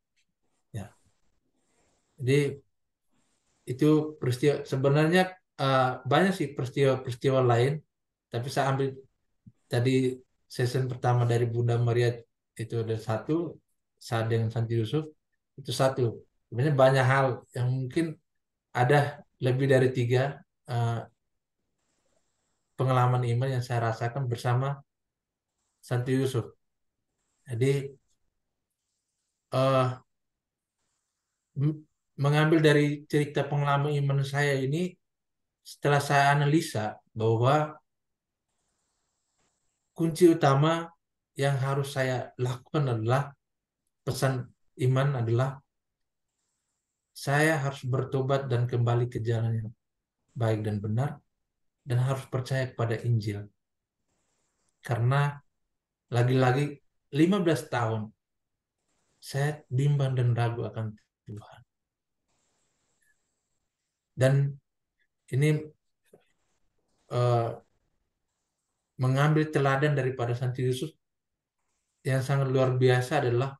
Ya, jadi itu peristiwa sebenarnya, banyak sih peristiwa-peristiwa lain, tapi saya ambil tadi season pertama dari Bunda Maria itu ada satu, saat dengan Santi Yusuf itu satu. Sebenarnya banyak hal yang mungkin ada lebih dari 3 eh, pengalaman iman yang saya rasakan bersama Santi Yusuf. Jadi eh, mengambil dari cerita pengalaman iman saya ini, setelah saya analisa bahwa kunci utama yang harus saya lakukan adalah, pesan iman adalah saya harus bertobat dan kembali ke jalan yang baik dan benar, dan harus percaya kepada Injil. Karena lagi-lagi 15 tahun saya bimbang dan ragu akan Tuhan. Dan ini eh, mengambil teladan daripada Santi Yusuf yang sangat luar biasa adalah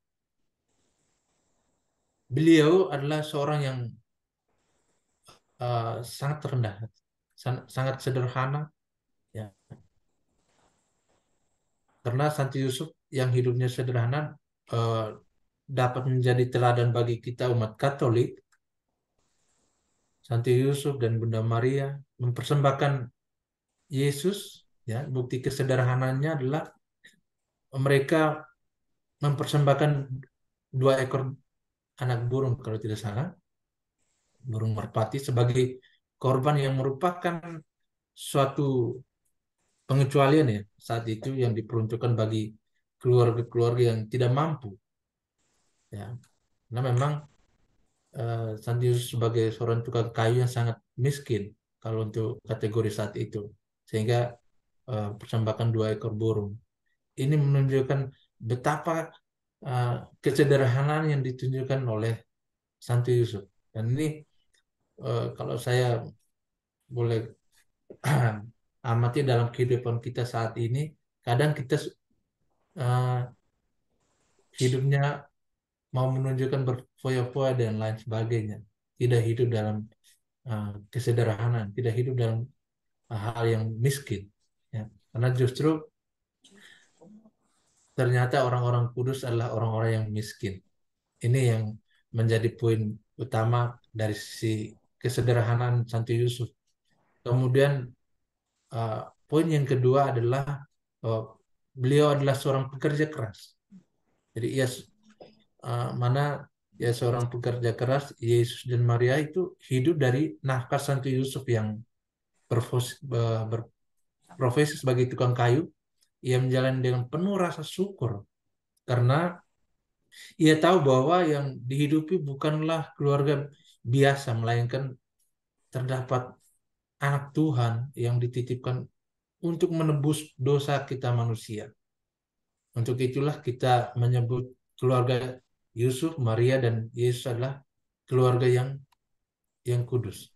beliau adalah seorang yang sangat rendah, sangat sederhana, ya. Karena Santi Yusuf yang hidupnya sederhana eh, dapat menjadi teladan bagi kita umat Katolik. Santi Yusuf dan Bunda Maria mempersembahkan Yesus, ya, bukti kesederhanaannya adalah mereka mempersembahkan 2 ekor anak burung kalau tidak salah, burung merpati, sebagai korban yang merupakan suatu pengecualian, ya, saat itu yang diperuntukkan bagi keluarga-keluarga yang tidak mampu, ya. Karena memang Santi Yusuf sebagai seorang tukang kayu yang sangat miskin kalau untuk kategori saat itu, sehingga persembahkan 2 ekor burung. Ini menunjukkan betapa kesederhanaan yang ditunjukkan oleh Santo Yusuf. Dan ini kalau saya boleh amati dalam kehidupan kita saat ini, kadang kita uh, hidupnya mau menunjukkan berfoya-foya dan lain sebagainya, tidak hidup dalam kesederhanaan, tidak hidup dalam hal yang miskin, ya. Karena justru ternyata orang-orang kudus adalah orang-orang yang miskin. Ini yang menjadi poin utama dari sisi kesederhanaan Santo Yusuf. Kemudian poin yang kedua adalah beliau adalah seorang pekerja keras. Jadi mana ya seorang pekerja keras, Yesus dan Maria itu hidup dari nafkah Santo Yusuf yang berprofesi sebagai tukang kayu. Ia menjalani dengan penuh rasa syukur karena ia tahu bahwa yang dihidupi bukanlah keluarga biasa, melainkan terdapat anak Tuhan yang dititipkan untuk menebus dosa kita manusia. Untuk itulah kita menyebut keluarga Yusuf, Maria, dan Yesus adalah keluarga yang kudus.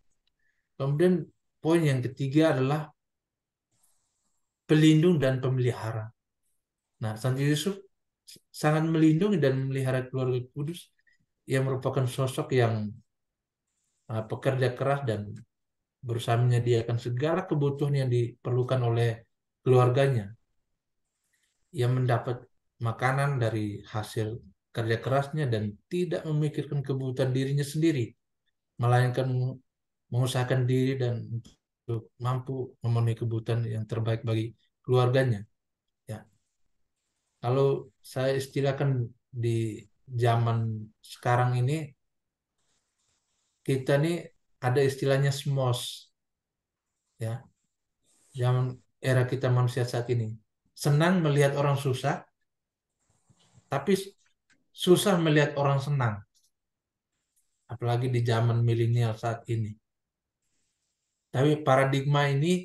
Kemudian poin yang ketiga adalah pelindung dan pemelihara. Nah, Santo Yusuf sangat melindungi dan memelihara keluarga kudus yang merupakan sosok yang pekerja keras dan berusaha menyediakan segala kebutuhan yang diperlukan oleh keluarganya. Ia mendapat makanan dari hasil kerja kerasnya dan tidak memikirkan kebutuhan dirinya sendiri, melainkan mengusahakan diri dan untuk mampu memenuhi kebutuhan yang terbaik bagi keluarganya. Ya, kalau saya istilahkan di zaman sekarang ini, kita nih ada istilahnya SMOS, ya, zaman era kita manusia saat ini. Senang melihat orang susah, tapi susah melihat orang senang. Apalagi di zaman milenial saat ini. Tapi paradigma ini,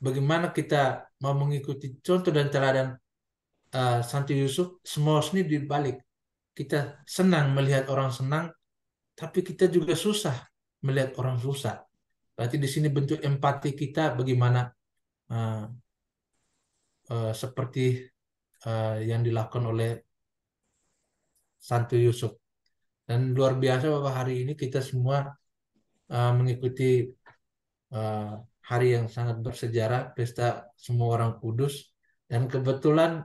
bagaimana kita mau mengikuti contoh dan teladan Santo Yusuf, semua ini dibalik. Kita senang melihat orang senang, tapi kita juga susah melihat orang susah. Berarti di sini bentuk empati kita bagaimana seperti yang dilakukan oleh Santo Yusuf. Dan luar biasa bahwa hari ini kita semua mengikuti hari yang sangat bersejarah, pesta semua orang kudus. Dan kebetulan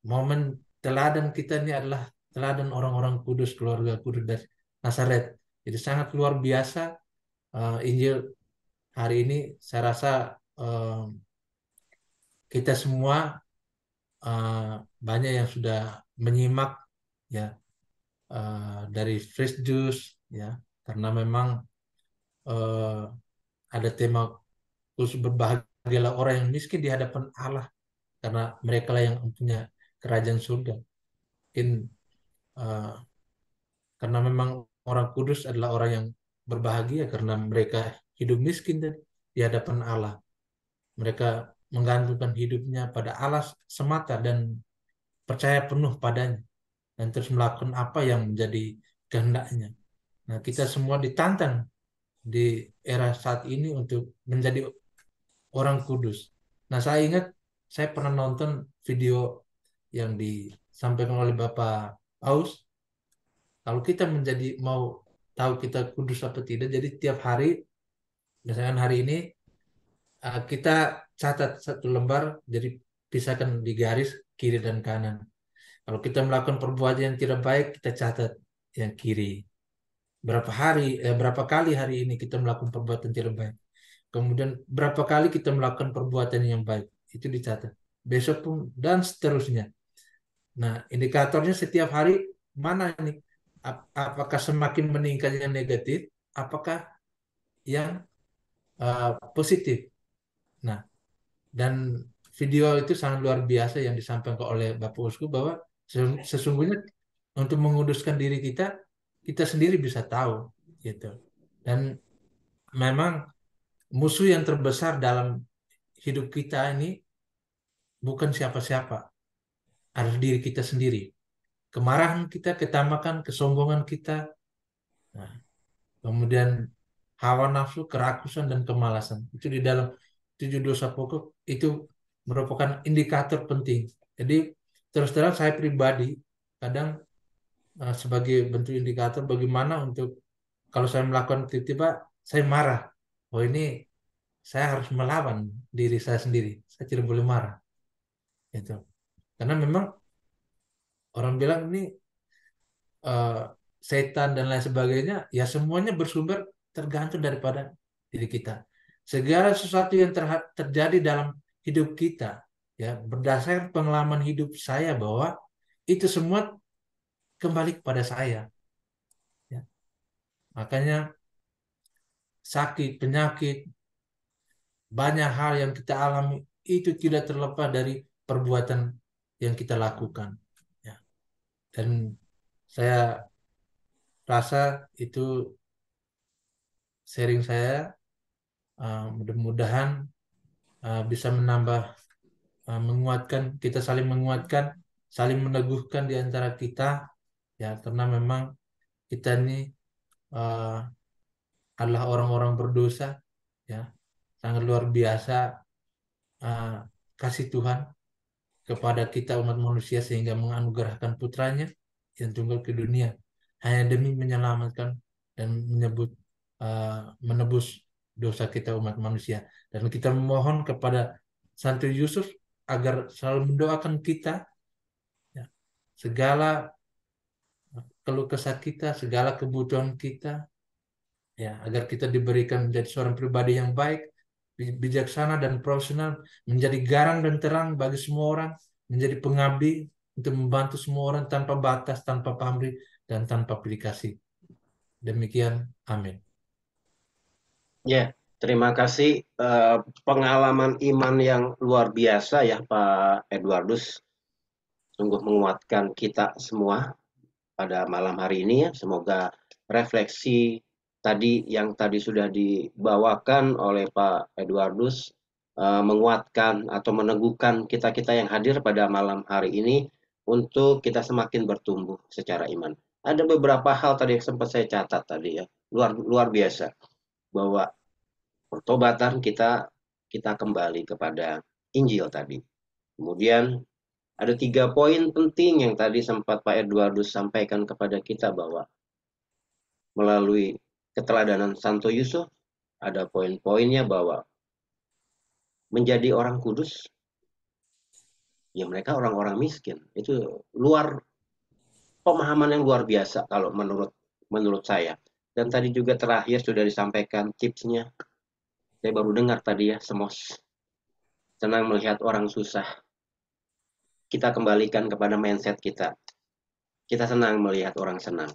momen teladan kita ini adalah teladan orang-orang kudus, keluarga kudus dari Nazaret. Jadi sangat luar biasa Injil hari ini. Saya rasa kita semua banyak yang sudah menyimak, ya, dari Fresh Juice, ya, karena memang ada tema khusus berbahagialah orang yang miskin di hadapan Allah, karena mereka lah yang punya kerajaan surga. Mungkin karena memang orang kudus adalah orang yang berbahagia karena mereka hidup miskin di hadapan Allah. Mereka menggantungkan hidupnya pada Allah semata dan percaya penuh padanya dan terus melakukan apa yang menjadi kehendaknya. Nah, kita semua ditantang di era saat ini untuk menjadi orang kudus. Nah, saya ingat saya pernah nonton video yang disampaikan oleh Bapak Aus. Kalau kita mau tahu kita kudus atau tidak, jadi tiap hari, misalkan hari ini kita catat 1 lembar, jadi pisahkan di garis kiri dan kanan. Kalau kita melakukan perbuatan yang tidak baik, kita catat yang kiri. Berapa kali hari ini kita melakukan perbuatan tidak baik. Kemudian berapa kali kita melakukan perbuatan yang baik, itu dicatat. Besok pun dan seterusnya. Nah, indikatornya setiap hari mana nih? Apakah semakin meningkat yang negatif, apakah yang positif? Nah, dan video itu sangat luar biasa yang disampaikan oleh Bapak Uskup bahwa sesungguhnya untuk menguduskan diri kita sendiri bisa tahu, gitu. Dan memang musuh yang terbesar dalam hidup kita ini bukan siapa-siapa, adalah diri kita sendiri. Kemarahan kita, ketamakan, kesombongan kita, nah, kemudian hawa nafsu, kerakusan, dan kemalasan. Itu di dalam 7 dosa pokok itu merupakan indikator penting. Jadi terus terang saya pribadi kadang sebagai bentuk indikator bagaimana untuk kalau saya melakukan tiba-tiba saya marah. Oh ini saya harus melawan diri saya sendiri. Saya tidak boleh marah. Itu. Karena memang orang bilang ini eh, setan dan lain sebagainya, ya semuanya bersumber tergantung daripada diri kita. Segala sesuatu yang terjadi dalam hidup kita, ya berdasarkan pengalaman hidup saya bahwa itu semua kembali kepada saya. Ya. Makanya sakit, penyakit, banyak hal yang kita alami itu tidak terlepas dari perbuatan yang kita lakukan. Ya. Dan saya rasa itu sharing saya. Mudah-mudahan bisa menambah, menguatkan, kita saling menguatkan, saling meneguhkan di antara kita, ya karena memang kita ini uh, adalah orang-orang berdosa, ya sangat luar biasa uh, kasih Tuhan kepada kita umat manusia sehingga menganugerahkan putranya yang tunggal ke dunia hanya demi menyelamatkan dan menebus dosa kita umat manusia. Dan kita memohon kepada Santo Yusuf agar selalu mendoakan kita, ya, segala keluh kesah kita, segala kebutuhan kita, ya agar kita diberikan menjadi seorang pribadi yang baik, bijaksana dan profesional, menjadi garang dan terang bagi semua orang, menjadi pengabdi untuk membantu semua orang tanpa batas, tanpa pamrih, dan tanpa pilih kasih. Demikian, amin. Ya, terima kasih. Pengalaman iman yang luar biasa ya Pak Edwardus. Sungguh menguatkan kita semua pada malam hari ini ya. Semoga refleksi yang tadi sudah dibawakan oleh Pak Edwardus menguatkan atau meneguhkan kita-kita yang hadir pada malam hari ini untuk kita semakin bertumbuh secara iman. Ada beberapa hal tadi yang sempat saya catat tadi ya, luar biasa, bahwa pertobatan kita kembali kepada Injil tadi. Kemudian ada 3 poin penting yang tadi sempat Pak Edwardus sampaikan kepada kita, bahwa melalui keteladanan Santo Yusuf ada poin-poinnya bahwa menjadi orang kudus, ya mereka orang-orang miskin. Itu pemahaman yang luar biasa kalau menurut saya. Dan tadi juga terakhir sudah disampaikan tipsnya. Saya baru dengar tadi ya, Semos. Senang melihat orang susah. Kita kembalikan kepada mindset kita. Kita senang melihat orang senang.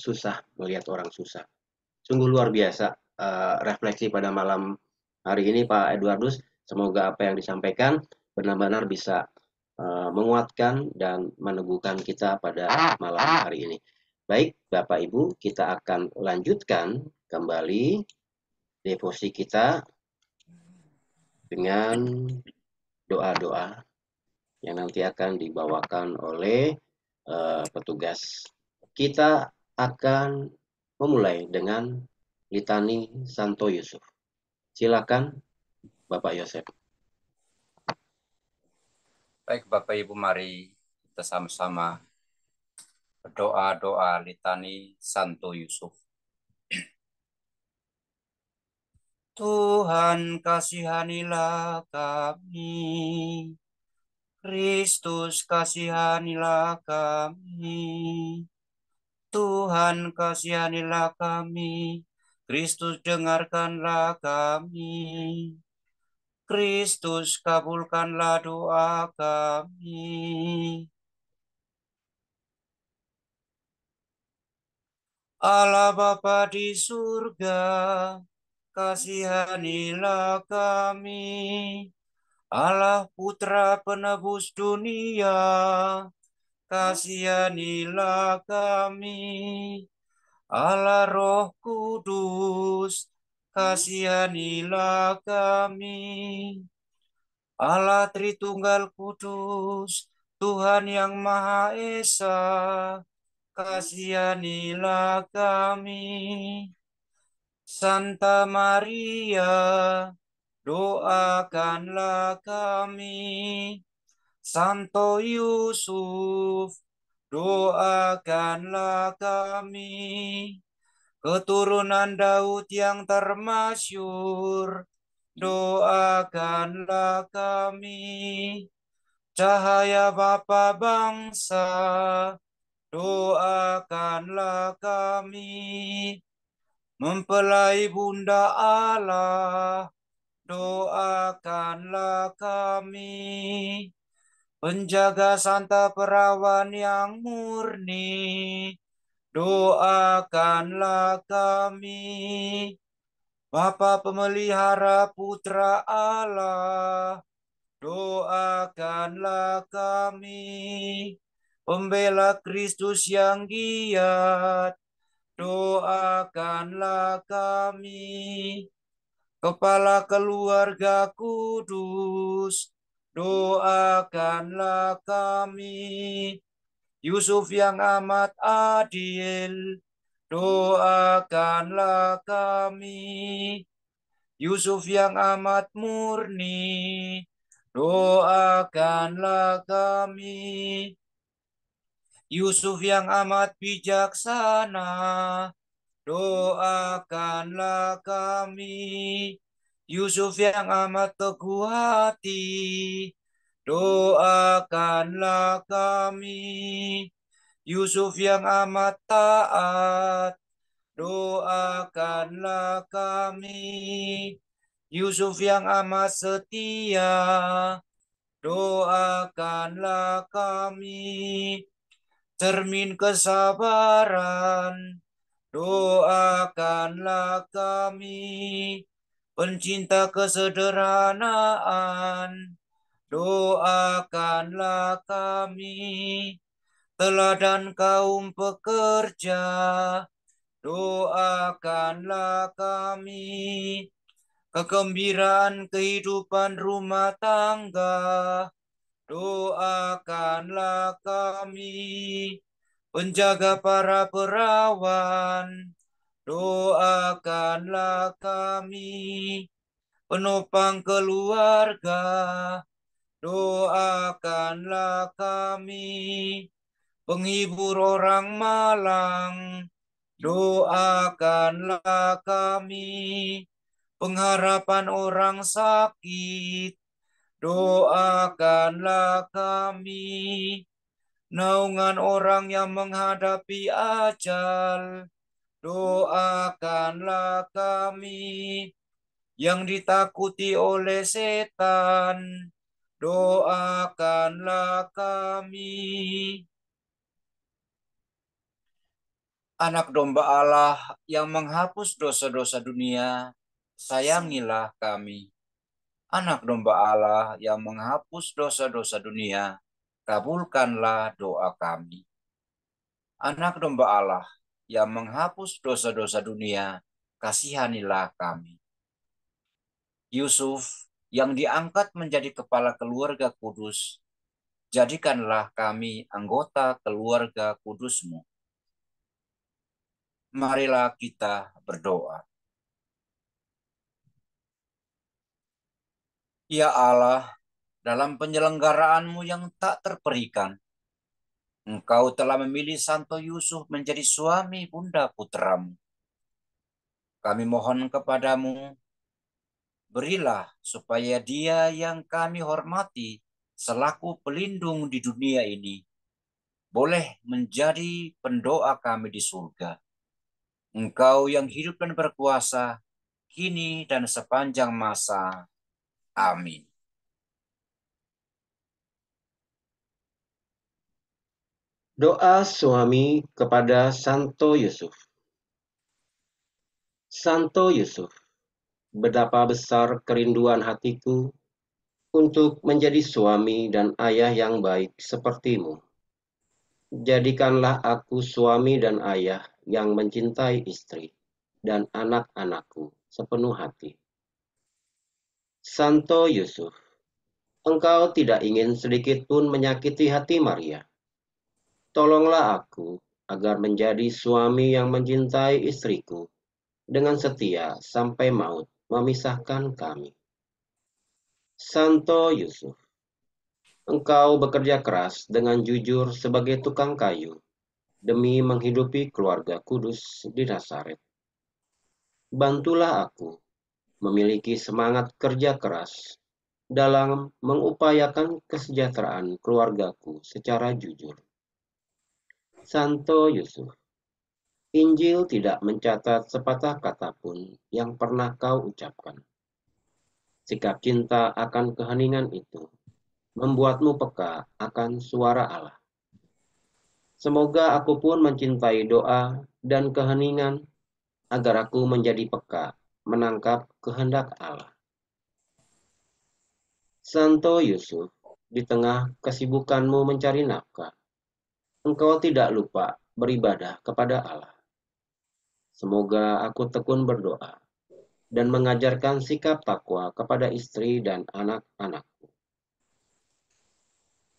Susah melihat orang susah. Sungguh luar biasa refleksi pada malam hari ini Pak Edwardus. Semoga apa yang disampaikan benar-benar bisa menguatkan dan meneguhkan kita pada malam hari ini. Baik, Bapak Ibu, kita akan lanjutkan kembali devosi kita dengan doa-doa yang nanti akan dibawakan oleh petugas. Kita akan memulai dengan litani Santo Yusuf. Silakan Bapak Yosef. Baik Bapak Ibu, mari kita sama-sama berdoa litani Santo Yusuf. Tuhan kasihanilah kami, Kristus kasihanilah kami, Tuhan kasihanilah kami, Kristus dengarkanlah kami, Kristus kabulkanlah doa kami. Allah Bapa di surga, kasihanilah kami. Allah Putra penebus dunia, kasihanilah kami. Allah Roh Kudus, kasihanilah kami. Allah Tritunggal Kudus, Tuhan yang Maha Esa, kasihanilah kami. Santa Maria, doakanlah kami. Santo Yusuf, doakanlah kami. Keturunan Daud yang termasyur, doakanlah kami. Cahaya Bapa bangsa, doakanlah kami. Mempelai Bunda Allah, doakanlah kami. Penjaga Santa Perawan yang murni, doakanlah kami. Bapa Pemelihara Putra Allah, doakanlah kami. Pembela Kristus yang giat, doakanlah kami. Kepala Keluarga Kudus, doakanlah kami. Yusuf yang amat adil, doakanlah kami. Yusuf yang amat murni, doakanlah kami. Yusuf yang amat bijaksana, doakanlah kami. Yusuf yang amat teguh hati, doakanlah kami. Yusuf yang amat taat, doakanlah kami. Yusuf yang amat setia, doakanlah kami. Cermin kesabaran, doakanlah kami. Pencinta kesederhanaan, doakanlah kami. Teladan kaum pekerja, doakanlah kami. Kegembiraan kehidupan rumah tangga, doakanlah kami. Penjaga para perawan, doakanlah kami. Penopang keluarga, doakanlah kami. Penghibur orang malang, doakanlah kami. Pengharapan orang sakit, doakanlah kami. Naungan orang yang menghadapi ajal, doakanlah kami. Yang ditakuti oleh setan, doakanlah kami. Anak domba Allah yang menghapus dosa-dosa dunia, sayangilah kami. Anak domba Allah yang menghapus dosa-dosa dunia, kabulkanlah doa kami. Anak domba Allah yang menghapus dosa-dosa dunia, kasihanilah kami. Yusuf yang diangkat menjadi kepala keluarga kudus, jadikanlah kami anggota keluarga kudus-Mu. Marilah kita berdoa. Ya Allah, dalam penyelenggaraan-Mu yang tak terperikan, Engkau telah memilih Santo Yusuf menjadi suami Bunda Putra-Mu. Kami mohon kepadamu, berilah supaya dia yang kami hormati selaku pelindung di dunia ini, boleh menjadi pendoa kami di surga. Engkau yang hidup dan berkuasa, kini dan sepanjang masa. Amin. Doa suami kepada Santo Yusuf. Santo Yusuf, betapa besar kerinduan hatiku untuk menjadi suami dan ayah yang baik sepertimu. Jadikanlah aku suami dan ayah yang mencintai istri dan anak-anakku sepenuh hati. Santo Yusuf, engkau tidak ingin sedikit pun menyakiti hati Maria. Tolonglah aku agar menjadi suami yang mencintai istriku dengan setia sampai maut memisahkan kami. Santo Yusuf, engkau bekerja keras dengan jujur sebagai tukang kayu demi menghidupi keluarga kudus di Nazaret. Bantulah aku memiliki semangat kerja keras dalam mengupayakan kesejahteraan keluargaku secara jujur. Santo Yusuf, Injil tidak mencatat sepatah kata pun yang pernah kau ucapkan. Sikap cinta akan keheningan itu membuatmu peka akan suara Allah. Semoga aku pun mencintai doa dan keheningan agar aku menjadi peka menangkap kehendak Allah. Santo Yusuf, di tengah kesibukanmu mencari nafkah, engkau tidak lupa beribadah kepada Allah. Semoga aku tekun berdoa dan mengajarkan sikap takwa kepada istri dan anak-anakku.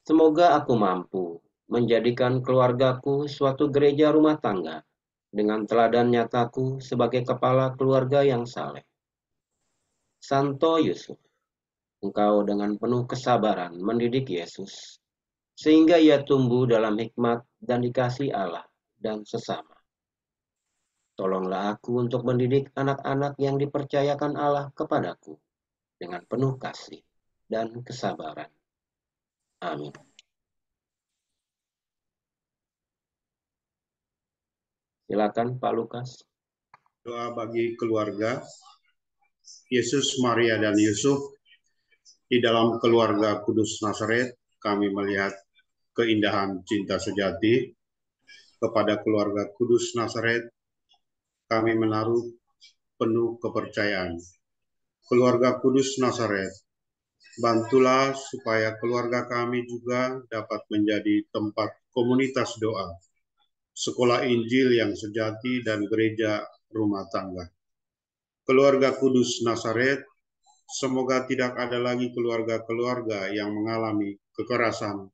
Semoga aku mampu menjadikan keluargaku suatu gereja rumah tangga dengan teladan nyataku sebagai kepala keluarga yang saleh. Santo Yusuf, engkau dengan penuh kesabaran mendidik Yesus, sehingga ia tumbuh dalam hikmat dan dikasih Allah dan sesama. Tolonglah aku untuk mendidik anak-anak yang dipercayakan Allah kepadaku dengan penuh kasih dan kesabaran. Amin. Silakan Pak Lukas. Doa bagi keluarga Yesus, Maria, dan Yusuf. Di dalam keluarga Kudus Nazaret, kami melihat keindahan cinta sejati. Kepada keluarga Kudus Nazaret, kami menaruh penuh kepercayaan. Keluarga Kudus Nazaret, bantulah supaya keluarga kami juga dapat menjadi tempat komunitas doa, sekolah Injil yang sejati, dan gereja rumah tangga. Keluarga Kudus Nazaret, semoga tidak ada lagi keluarga-keluarga yang mengalami kekerasan,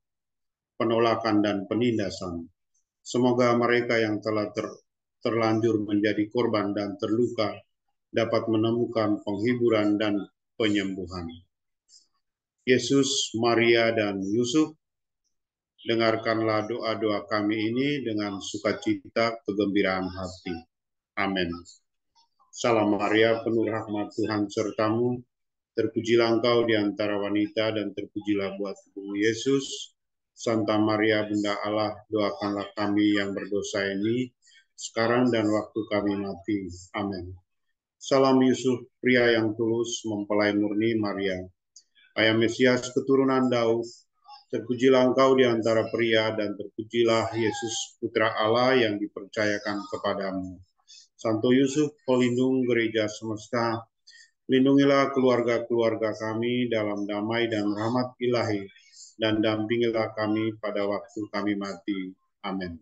penolakan, dan penindasan. Semoga mereka yang telah terlanjur menjadi korban dan terluka dapat menemukan penghiburan dan penyembuhan. Yesus, Maria, dan Yusuf, dengarkanlah doa-doa kami ini dengan sukacita kegembiraan hati. Amin. Salam Maria, penuh rahmat Tuhan sertamu, terpujilah engkau di antara wanita dan terpujilah buah tubuhmu Yesus. Santa Maria Bunda Allah, doakanlah kami yang berdosa ini, sekarang dan waktu kami mati. Amin. Salam Yusuf, pria yang tulus, mempelai murni Maria. Ayah Mesias keturunan Daud, terpujilah engkau di antara pria dan terpujilah Yesus Putra Allah yang dipercayakan kepadamu. Santo Yusuf, pelindung gereja semesta, lindungilah keluarga-keluarga kami dalam damai dan rahmat ilahi, dan dampingilah kami pada waktu kami mati. Amin.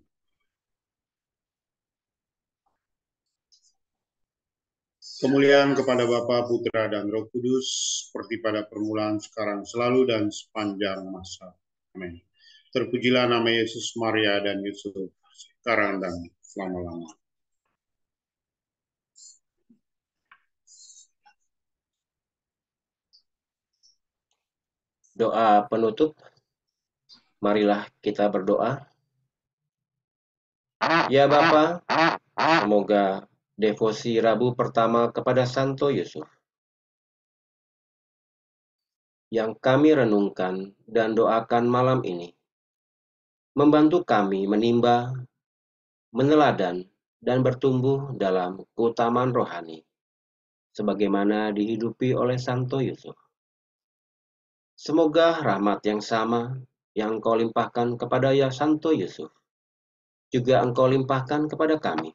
Kemuliaan kepada Bapa, Putra, dan Roh Kudus, seperti pada permulaan, sekarang, selalu, dan sepanjang masa. Amin. Terpujilah nama Yesus, Maria, dan Yusuf, sekarang dan selama-lamanya. Doa penutup. Marilah kita berdoa. Ya Bapa, semoga devosi Rabu pertama kepada Santo Yusuf yang kami renungkan dan doakan malam ini membantu kami menimba, meneladan, dan bertumbuh dalam keutamaan rohani sebagaimana dihidupi oleh Santo Yusuf. Semoga rahmat yang sama yang Engkau limpahkan kepada Santo Yusuf juga Engkau limpahkan kepada kami,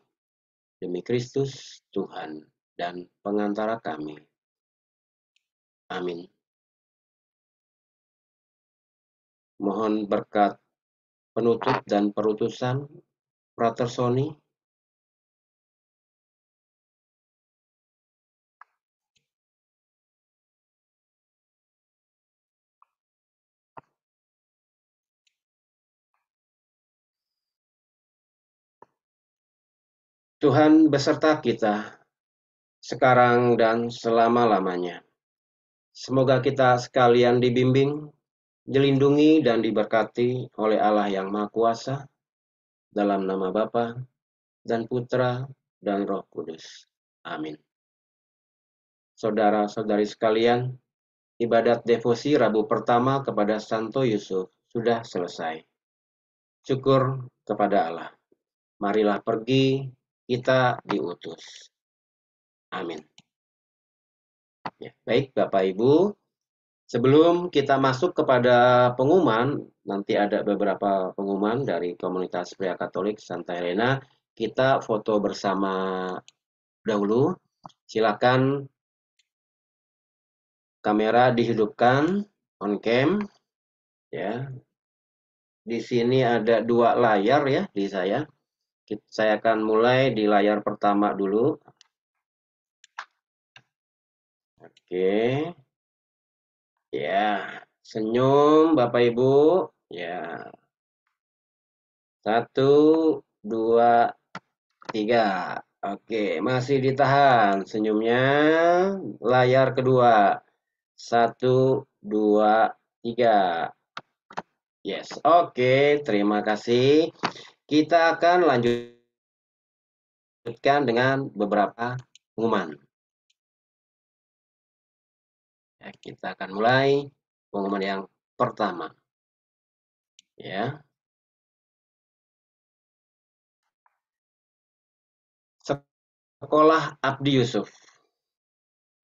demi Kristus Tuhan dan pengantara kami. Amin. Mohon berkat penutup dan perutusan Frater Sony. Tuhan beserta kita sekarang dan selama-lamanya. Semoga kita sekalian dibimbing, dilindungi, dan diberkati oleh Allah yang Maha Kuasa, dalam nama Bapa dan Putra dan Roh Kudus. Amin. Saudara-saudari sekalian, ibadat devosi Rabu pertama kepada Santo Yusuf sudah selesai. Syukur kepada Allah. Marilah pergi, kita diutus. Amin. Ya, baik Bapak Ibu, sebelum kita masuk kepada pengumuman, nanti ada beberapa pengumuman dari komunitas pria Katolik Santa Helena. Kita foto bersama dahulu. Silakan kamera dihidupkan on cam. Ya. Di sini ada 2 layar ya di saya. Saya akan mulai di layar pertama dulu. Oke. Ya, senyum Bapak Ibu. Ya. 1, 2, 3. Oke, masih ditahan senyumnya. Layar kedua. 1, 2, 3. Yes, oke. Terima kasih. Kita akan lanjutkan dengan beberapa pengumuman. Ya, kita akan mulai pengumuman yang pertama. Ya. Sekolah Abdi Yusuf.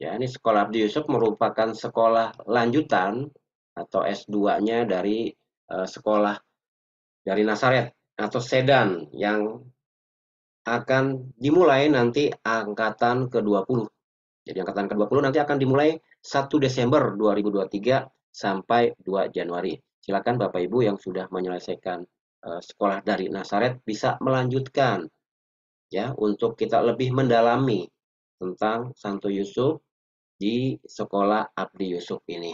Ya, ini sekolah Abdi Yusuf merupakan sekolah lanjutan atau S2-nya dari sekolah dari Nazaret atau Sedan yang akan dimulai nanti angkatan ke-20. Jadi angkatan ke-20 nanti akan dimulai 1 Desember 2023 sampai 2 Januari. Silakan Bapak Ibu yang sudah menyelesaikan sekolah dari Nazaret bisa melanjutkan ya untuk kita lebih mendalami tentang Santo Yusuf di sekolah Abdi Yusuf ini.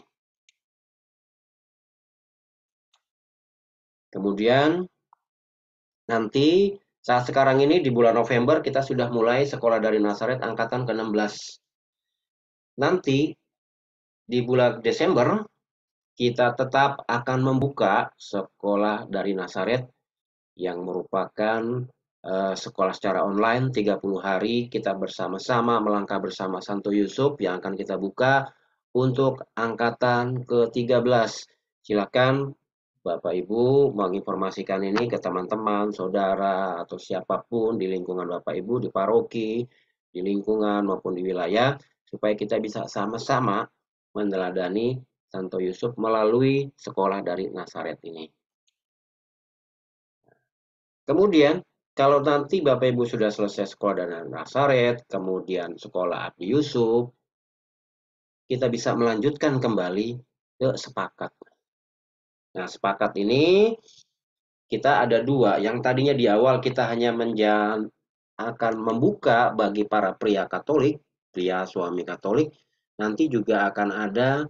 Kemudian nanti saat sekarang ini di bulan November kita sudah mulai sekolah dari Nazaret angkatan ke-16. Nanti di bulan Desember kita tetap akan membuka sekolah dari Nazaret yang merupakan sekolah secara online 30 hari kita bersama-sama melangkah bersama Santo Yusuf yang akan kita buka untuk angkatan ke-13. Silakan Bapak Ibu menginformasikan ini ke teman-teman, saudara, atau siapapun di lingkungan Bapak Ibu, di paroki, di lingkungan maupun di wilayah, supaya kita bisa sama-sama meneladani Santo Yusuf melalui sekolah dari Nazaret ini. Kemudian, kalau nanti Bapak Ibu sudah selesai sekolah dari Nazaret, kemudian sekolah Abdi Yusuf, kita bisa melanjutkan kembali ke sepakat. Nah, sepakat ini kita ada 2. Yang tadinya di awal kita hanya akan membuka bagi para pria Katolik, pria suami Katolik, nanti juga akan ada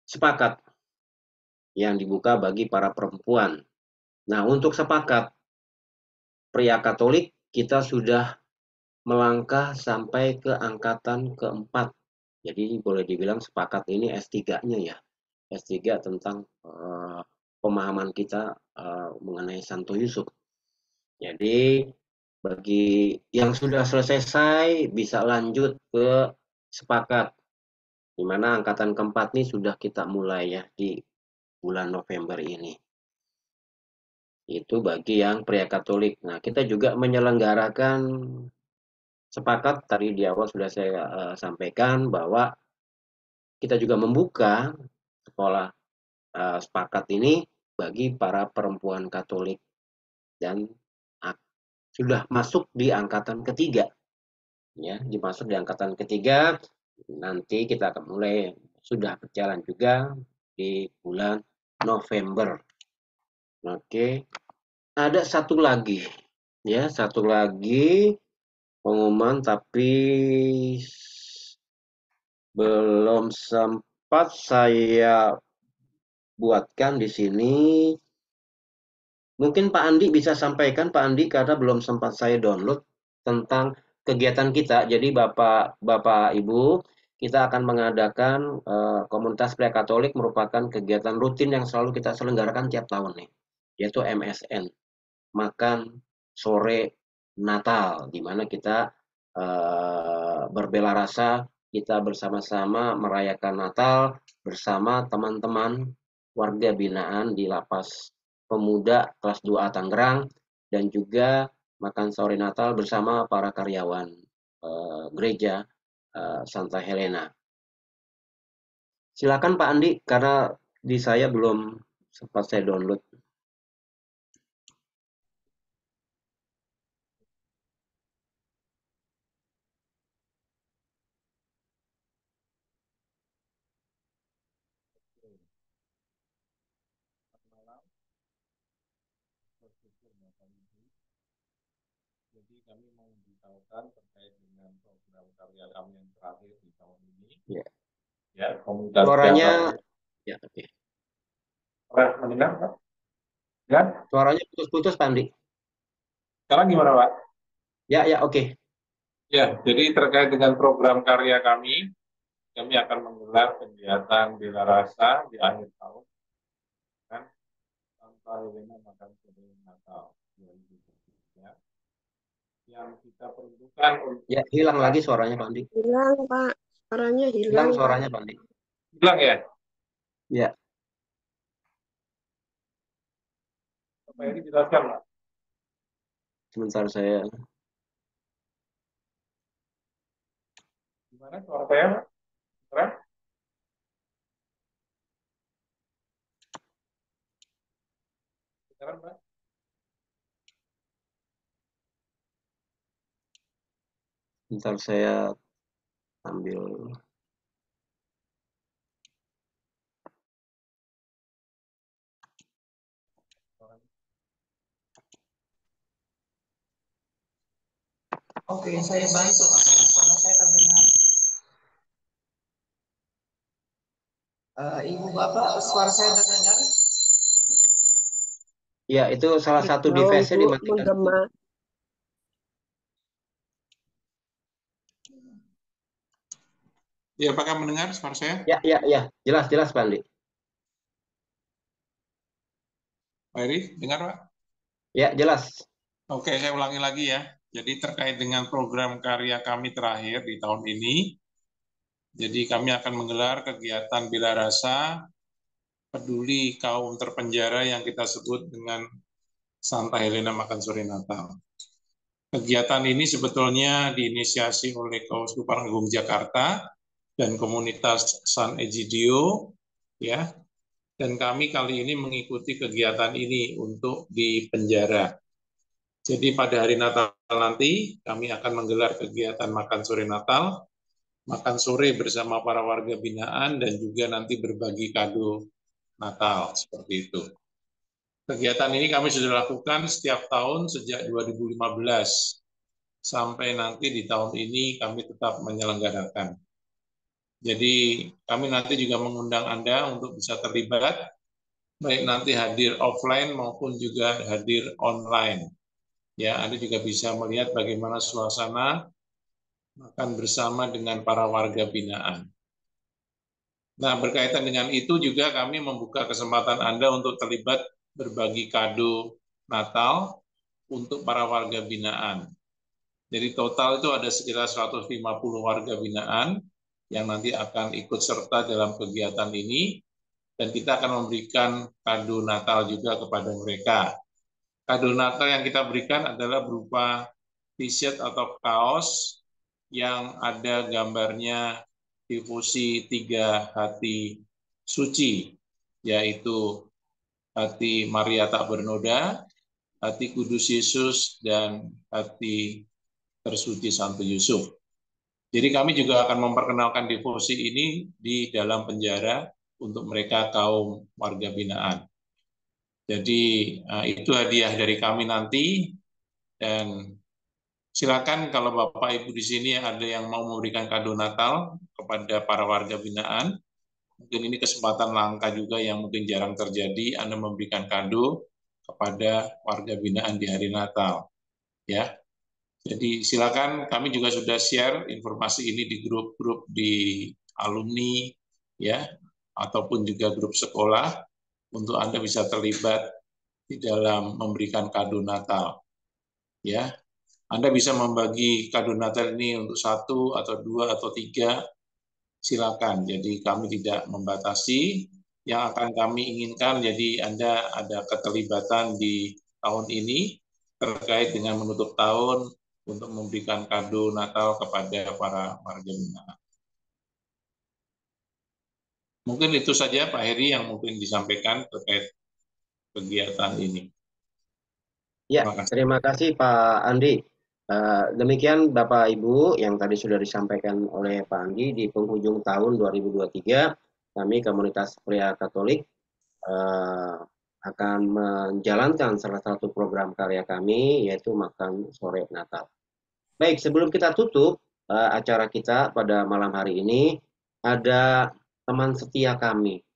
sepakat yang dibuka bagi para perempuan. Nah, untuk sepakat pria Katolik kita sudah melangkah sampai ke angkatan ke-4. Jadi boleh dibilang sepakat ini S3-nya ya. S3 tentang pemahaman kita mengenai Santo Yusuf. Jadi bagi yang sudah selesai bisa lanjut ke sepakat. Di mana angkatan ke-4 ini sudah kita mulai ya di bulan November ini. Itu bagi yang pria Katolik. Nah, kita juga menyelenggarakan sepakat tadi di awal sudah saya sampaikan bahwa kita juga membuka sekolah sepakat ini bagi para perempuan Katolik dan sudah masuk di angkatan ketiga. Ya, dimasuk di angkatan ketiga, nanti kita akan mulai sudah berjalan juga di bulan November. Oke. Ada satu lagi ya, satu lagi pengumuman tapi belum sempat saya buatkan di sini. Mungkin Pak Andi bisa sampaikan Pak Andi karena belum sempat saya download. tentang kegiatan kita. Jadi Bapak Ibu, kita akan mengadakan komunitas pria Katolik merupakan kegiatan rutin yang selalu kita selenggarakan tiap tahun nih, yaitu MSN, makan sore Natal, di mana kita berbela rasa, kita bersama-sama merayakan Natal bersama teman-teman warga binaan di Lapas Pemuda kelas 2A Tangerang, dan juga makan sore Natal bersama para karyawan gereja Santa Helena. Silakan Pak Andi, karena di saya belum sempat saya download. Jadi kami mau memberitahukan terkait dengan program karya kami yang terakhir di tahun ini. Ya. Ya, komunitas Suaranya, karya. ya oke. Mendengar, Pak? Ya? Suaranya putus-putus Pak Andi. Sekarang gimana, Pak? Ya, oke. Ya, jadi terkait dengan program karya kami akan menggelar kegiatan bela rasa di akhir tahun kan Santa Helena makan sore Natal 2023. Yang kita perlukan untuk Ya, hilang lagi suaranya Pak Andi. Hilang, Pak. Suaranya Hilang hilang, suaranya Pak. Pak Andi. hilang ya? Ya, Pak Edi jelaskan, Pak. sebentar saya. Gimana suara saya, Pak? Keren? Keren, Pak? Sebentar saya ambil. Oke, saya bantu. Suara saya terdengar. Ibu Bapak, suara saya terdengar? Ya, itu salah satu Mau device-nya Bu dimatikan. menggema. Ya, apakah mendengar suara saya? Ya. Jelas Pak Andi. Pak Edi, dengar, Pak? Ya, jelas. Oke, saya ulangi lagi ya. Jadi terkait dengan program karya kami terakhir di tahun ini, jadi kami akan menggelar kegiatan bela rasa peduli kaum terpenjara yang kita sebut dengan Santa Helena Makan Sore Natal. Kegiatan ini sebetulnya diinisiasi oleh Keuskupan Agung Jakarta dan komunitas San Egidio, ya. Dan kami kali ini mengikuti kegiatan ini untuk di penjara. Jadi pada hari Natal nanti kami akan menggelar kegiatan makan sore Natal, makan sore bersama para warga binaan dan juga nanti berbagi kado Natal seperti itu. Kegiatan ini kami sudah lakukan setiap tahun sejak 2015 sampai nanti di tahun ini kami tetap menyelenggarakan. Jadi kami nanti juga mengundang Anda untuk bisa terlibat, baik nanti hadir offline maupun juga hadir online. Ya, Anda juga bisa melihat bagaimana suasana makan bersama dengan para warga binaan. Nah, berkaitan dengan itu juga kami membuka kesempatan Anda untuk terlibat berbagi kado Natal untuk para warga binaan. Jadi total itu ada sekitar 150 warga binaan yang nanti akan ikut serta dalam kegiatan ini, dan kita akan memberikan kado Natal juga kepada mereka. Kado Natal yang kita berikan adalah berupa t-shirt atau kaos yang ada gambarnya difusi 3 hati suci, yaitu hati Maria tak bernoda, hati Kudus Yesus, dan hati tersuci Santo Yusuf. Jadi kami juga akan memperkenalkan devosi ini di dalam penjara untuk mereka kaum warga binaan. Jadi itu hadiah dari kami nanti, dan silakan kalau Bapak Ibu di sini ada yang mau memberikan kado Natal kepada para warga binaan. Mungkin ini kesempatan langka juga yang mungkin jarang terjadi, Anda memberikan kado kepada warga binaan di hari Natal. Ya. Jadi silakan, kami juga sudah share informasi ini di grup-grup di alumni ya, ataupun juga grup sekolah untuk Anda bisa terlibat di dalam memberikan kado Natal. Ya, Anda bisa membagi kado Natal ini untuk 1 atau 2 atau 3, silakan. Jadi kami tidak membatasi. Yang akan kami inginkan, jadi Anda ada keterlibatan di tahun ini terkait dengan menutup tahun untuk memberikan kado Natal kepada para warga binaan. Mungkin itu saja Pak Heri yang mungkin disampaikan terkait kegiatan ini. Ya, terima kasih Pak Andi. Demikian Bapak Ibu yang tadi sudah disampaikan oleh Pak Andi di penghujung tahun 2023, kami komunitas pria Katolik akan menjalankan salah satu program karya kami, yaitu makan sore Natal. Baik, sebelum kita tutup acara kita pada malam hari ini, ada teman setia kami,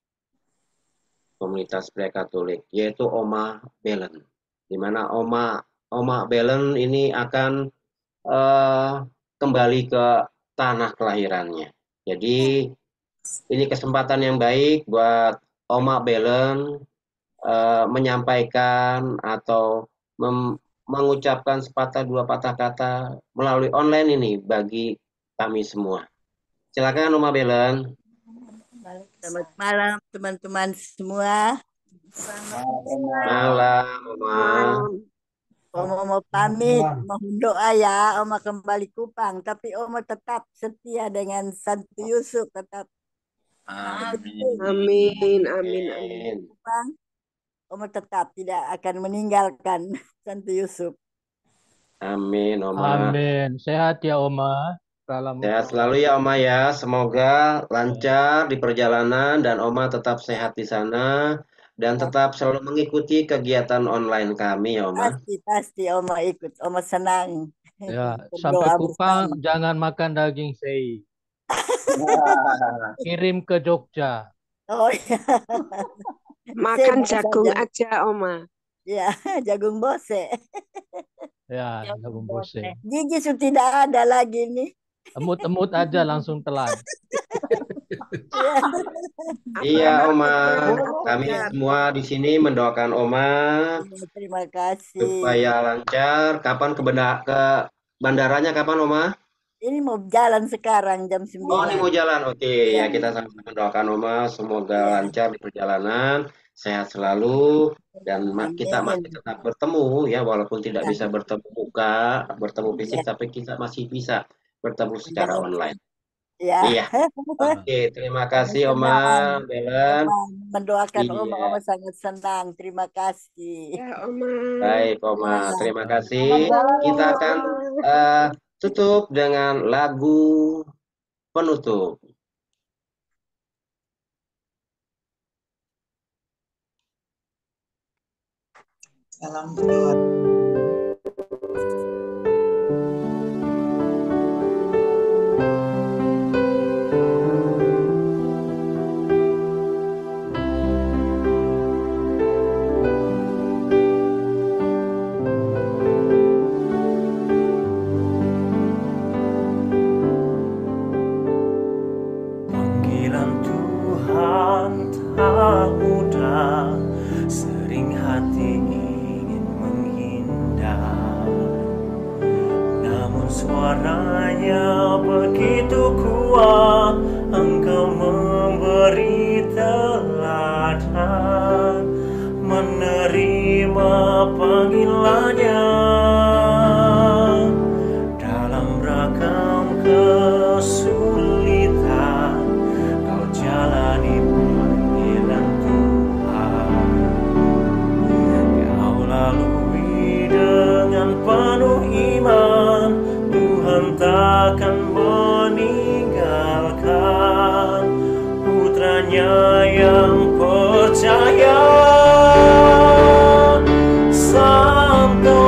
komunitas pria Katolik, yaitu Oma Belen. Di mana Oma Belen ini akan kembali ke tanah kelahirannya. Jadi ini kesempatan yang baik buat Oma Belen menyampaikan atau mengucapkan sepatah dua patah kata melalui online ini bagi kami semua. Silakan Oma Belen. Selamat malam teman-teman semua. Malam Oma. Oma mau pamit, mohon doa ya, Oma kembali Kupang, tapi Oma tetap setia dengan Santo Yusuf, tetap. Amin. Amin. Kupang, Oma tetap tidak akan meninggalkan Santo Yusuf. Amin, Oma. Amin. Sehat ya, Oma. Salam. Sehat selalu ya, Oma ya. Semoga lancar di perjalanan dan Oma tetap sehat di sana dan tetap selalu mengikuti kegiatan online kami ya, Oma. Pasti Oma ikut. Oma senang. Ya, sampai Kupang jangan makan daging sei. Kirim ke Jogja. Oh iya. Makan jagung aja, Oma. Ya, jagung bose. Ya, jagung bose. Gigi sudah tidak ada lagi nih. Emut-emut aja langsung telan. Iya, Oma. Kami semua di sini mendoakan Oma. Terima kasih. Supaya lancar. Kapan ke bandaranya kapan, Oma? Ini mau jalan sekarang jam 9. Oh, ini mau jalan. Oke, ya kita sama-sama mendoakan Oma semoga lancar di perjalanan, sehat selalu dan kita masih tetap bertemu ya walaupun tidak bisa bertemu muka, bertemu fisik tapi kita masih bisa bertemu secara online. Ya. Iya. Oke, terima kasih Oma Belen. Mendoakan Oma sangat senang. Terima kasih. Ya, Oma. Baik, Oma. Terima kasih. Kita akan tutup dengan lagu penutup. Salam berdoa. Suaranya begitu kuat, Engkau memberi teladan, menerima panggilannya dalam ragam kesulitan. Kau jalani panggilan Tuhan, kau lalui dengan penuh iman. Tuhan takkan meninggalkan putranya yang percaya. Santo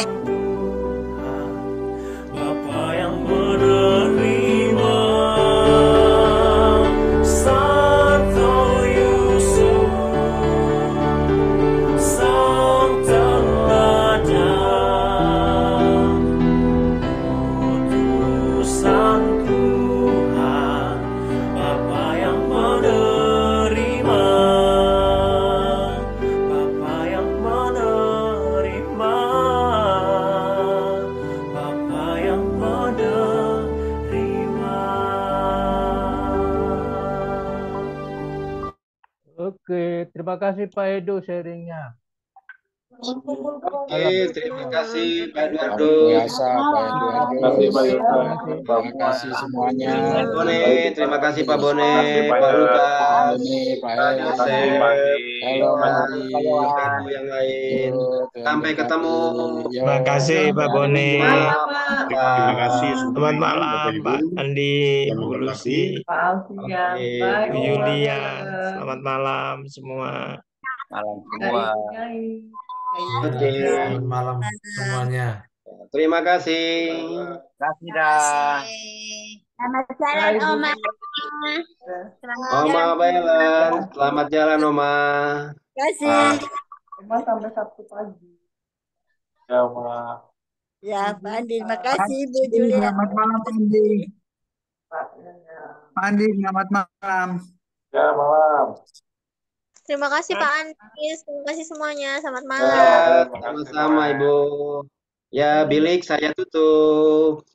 Tuhan, Bapa yang menerima Santo Yusuf, sang teladan utusan Tuhan, Bapa yang menerima, Bapa yang menerima, Bapa yang menerima. Oke, terima kasih Pak Edo sharingnya. Oke, terima kasih Pak Luar Eduardo. biasa Pak Eduardus. Terima kasih semuanya. Pak Bone, terima kasih Pak Bone, Pak Pak Lukas, Boni, Pak Pak El, Joseph, halo dan Mari, Bapak Ibu yang lain. Tuhan Sampai berkati. ketemu. Yo, Terima kasih Pak Bone. Terima kasih Selamat semuanya, malam Bapak Ibu. Pak Andi, Selamat Bu berkati. Lucy, Oke, Bu Yulia. Selamat malam semua. Malam semua. oke. Selamat malam semuanya. Terima kasih. Kasih dah. Selamat jalan, Oma. Oma Bailan, selamat jalan Oma. Kasih. Sampai Sabtu pagi. Ya, Ma. Ya, Pak Andi. Terima kasih, Bu Julia. Selamat malam, Pak Andi. Pak Andi, selamat malam. Ya, malam. Terima kasih Pak Anies, terima kasih semuanya. Selamat Ya, malam. sama-sama Ibu. Ya, bilik saya tutup.